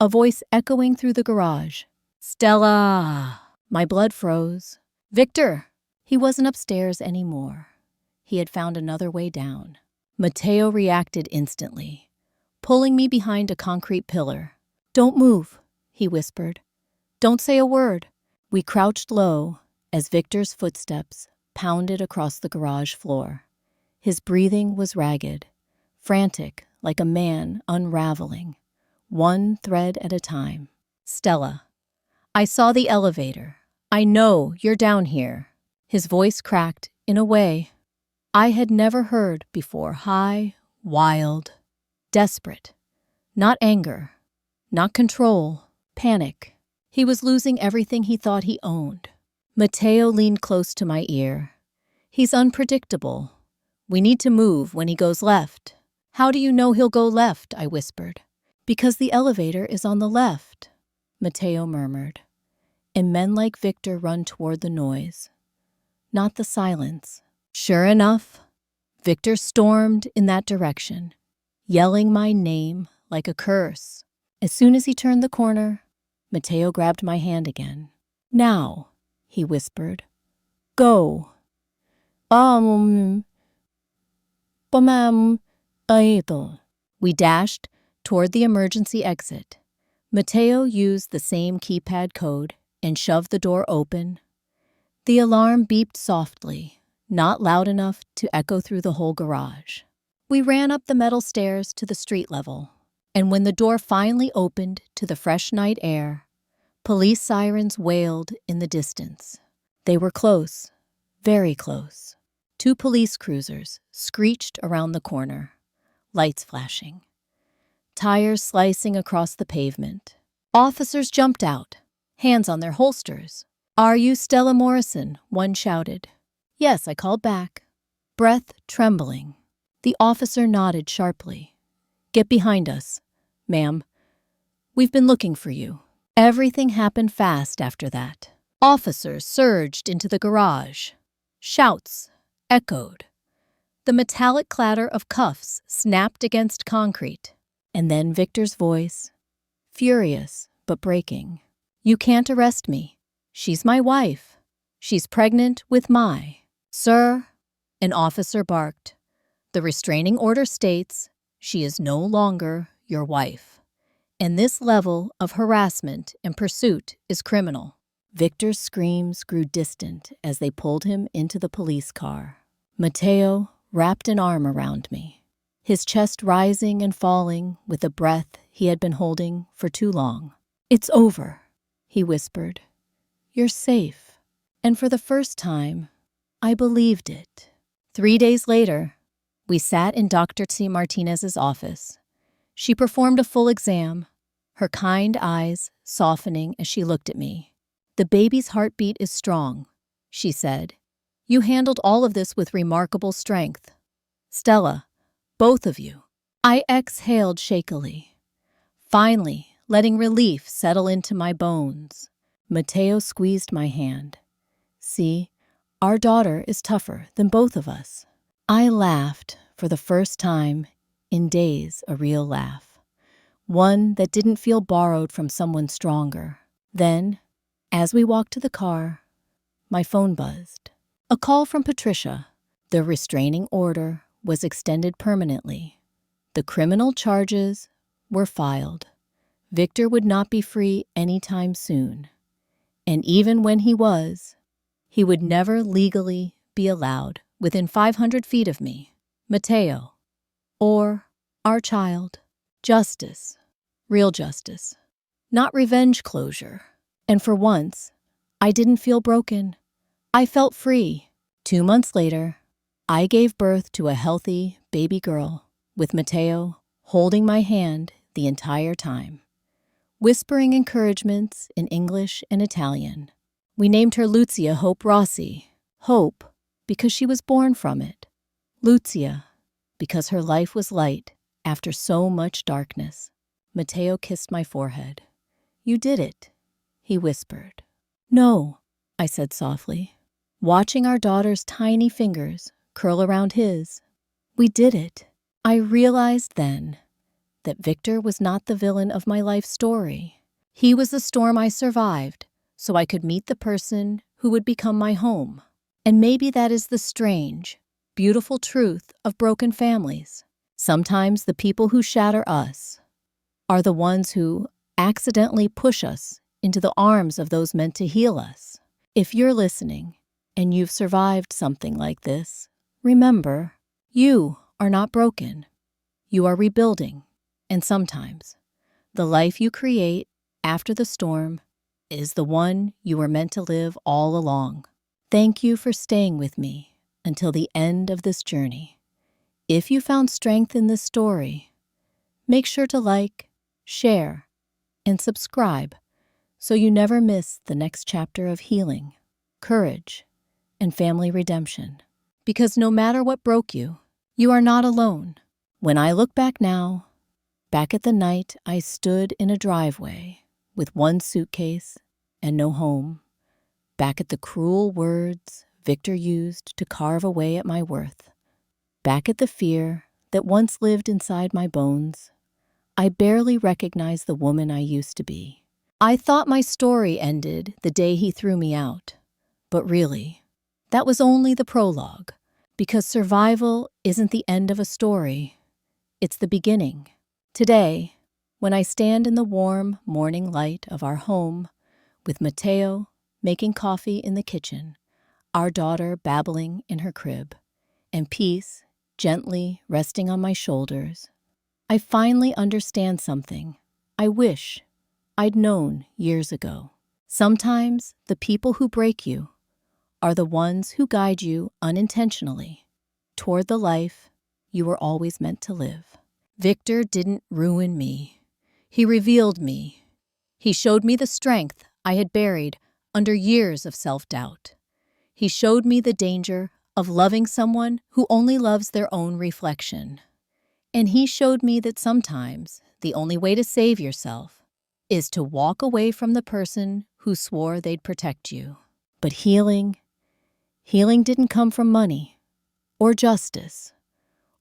a voice echoing through the garage. "Stella!" My blood froze. "Victor!" He wasn't upstairs anymore. He had found another way down. Mateo reacted instantly, pulling me behind a concrete pillar. "Don't move," he whispered. "Don't say a word." We crouched low as Victor's footsteps pounded across the garage floor. His breathing was ragged, frantic like a man unraveling, one thread at a time. "Stella, I saw the elevator. I know you're down here." His voice cracked in a way I had never heard before, high, wild, desperate. Not anger, not control, panic. He was losing everything he thought he owned. Mateo leaned close to my ear. "He's unpredictable. We need to move when he goes left." "How do you know he'll go left?" I whispered. "Because the elevator is on the left," Mateo murmured. "And men like Victor run toward the noise, not the silence." Sure enough, Victor stormed in that direction, yelling my name like a curse. As soon as he turned the corner, Mateo grabbed my hand again. "Now," he whispered. "Go." We dashed toward the emergency exit. Mateo used the same keypad code and shoved the door open. The alarm beeped softly, not loud enough to echo through the whole garage. We ran up the metal stairs to the street level, and when the door finally opened to the fresh night air, police sirens wailed in the distance. They were close, very close. 2 police cruisers screeched around the corner, lights flashing, tires slicing across the pavement. Officers jumped out, hands on their holsters. "Are you Stella Morrison?" one shouted. "Yes," I called back, breath trembling. The officer nodded sharply. "Get behind us, ma'am. We've been looking for you." Everything happened fast after that. Officers surged into the garage. Shouts echoed. The metallic clatter of cuffs snapped against concrete. And then Victor's voice, furious but breaking. "You can't arrest me. She's my wife. She's pregnant with my. Sir, an officer barked. The restraining order states she is no longer your wife, and this level of harassment and pursuit is criminal. Victor's screams grew distant as they pulled him into the police car. Mateo wrapped an arm around me, his chest rising and falling with the breath he had been holding for too long. "It's over," he whispered. "You're safe." And for the first time, I believed it. 3 days later, we sat in Dr. T. Martinez's office. She performed a full exam, her kind eyes softening as she looked at me. "The baby's heartbeat is strong," she said. "You handled all of this with remarkable strength. Stella, both of you." I exhaled shakily, finally letting relief settle into my bones. Mateo squeezed my hand. "See, our daughter is tougher than both of us." I laughed for the first time in days, a real laugh. One that didn't feel borrowed from someone stronger. Then, as we walked to the car, my phone buzzed. A call from Patricia. The restraining order was extended permanently. The criminal charges were filed. Victor would not be free anytime soon. And even when he would never legally be allowed within 500 feet of me, Mateo, or our child. Justice, real justice, not revenge closure. And for once, I didn't feel broken. I felt free. 2 months later, I gave birth to a healthy baby girl, with Mateo holding my hand the entire time, whispering encouragements in English and Italian. We named her Lucia Hope Rossi. Hope, because she was born from it. Lucia, because her life was light after so much darkness. Mateo kissed my forehead. "You did it," he whispered. "No," I said softly, watching our daughter's tiny fingers curl around his. "We did it." I realized then that Victor was not the villain of my life story. He was the storm I survived so I could meet the person who would become my home. And maybe that is the strange, beautiful truth of broken families. Sometimes the people who shatter us are the ones who accidentally push us into the arms of those meant to heal us. If you're listening and you've survived something like this, remember, you are not broken. You are rebuilding. And sometimes, the life you create after the storm is the one you were meant to live all along. Thank you for staying with me until the end of this journey. If you found strength in this story, make sure to like, share, and subscribe so you never miss the next chapter of healing, courage, and family redemption. Because no matter what broke you, you are not alone. When I look back now, back at the night I stood in a driveway with one suitcase and no home, back at the cruel words Victor used to carve away at my worth, back at the fear that once lived inside my bones, I barely recognized the woman I used to be. I thought my story ended the day he threw me out, but really, that was only the prologue, because survival isn't the end of a story, it's the beginning. Today, when I stand in the warm morning light of our home, with Mateo making coffee in the kitchen, our daughter babbling in her crib, and peace gently resting on my shoulders, I finally understand something I wish I'd known years ago. Sometimes the people who break you are the ones who guide you unintentionally toward the life you were always meant to live. Victor didn't ruin me. He revealed me. He showed me the strength I had buried under years of self-doubt. He showed me the danger of loving someone who only loves their own reflection. And he showed me that sometimes the only way to save yourself is to walk away from the person who swore they'd protect you. But healing didn't come from money or justice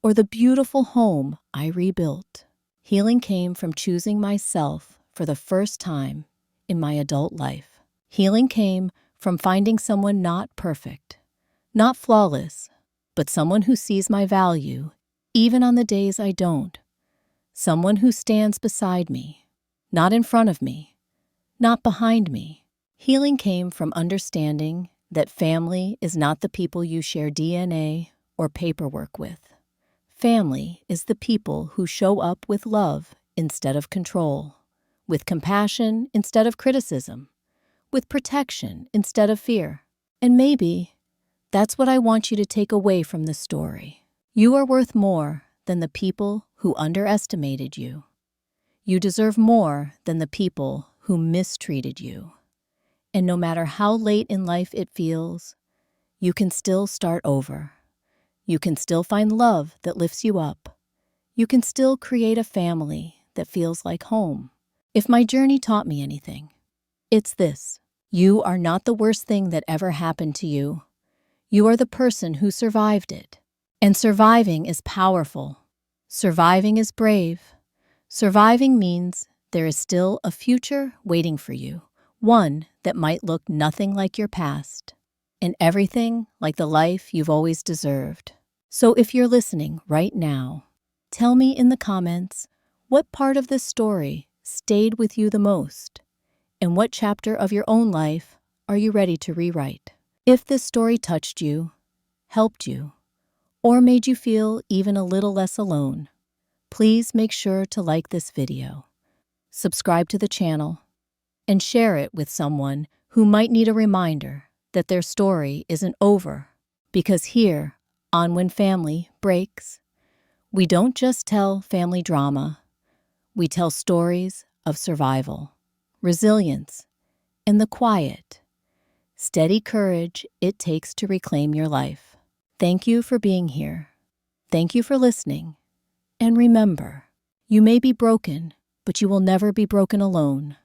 or the beautiful home I rebuilt. Healing came from choosing myself for the first time in my adult life. Healing came from finding someone not perfect, not flawless, but someone who sees my value, even on the days I don't. Someone who stands beside me, not in front of me, not behind me. Healing came from understanding that family is not the people you share DNA or paperwork with. Family is the people who show up with love instead of control, with compassion instead of criticism, with protection instead of fear. And maybe that's what I want you to take away from this story. You are worth more than the people who underestimated you. You deserve more than the people who mistreated you. And no matter how late in life it feels, you can still start over. You can still find love that lifts you up. You can still create a family that feels like home. If my journey taught me anything, it's this. You are not the worst thing that ever happened to you. You are the person who survived it. And surviving is powerful. Surviving is brave. Surviving means there is still a future waiting for you, one that might look nothing like your past, and everything like the life you've always deserved. So if you're listening right now, tell me in the comments what part of this story stayed with you the most, and what chapter of your own life are you ready to rewrite? If this story touched you, helped you, or made you feel even a little less alone, please make sure to like this video, subscribe to the channel, and share it with someone who might need a reminder that their story isn't over. Because here, on When Family Breaks, we don't just tell family drama, we tell stories of survival, resilience, and the quiet, steady courage it takes to reclaim your life. Thank you for being here. Thank you for listening. And remember, you may be broken, but you will never be broken alone.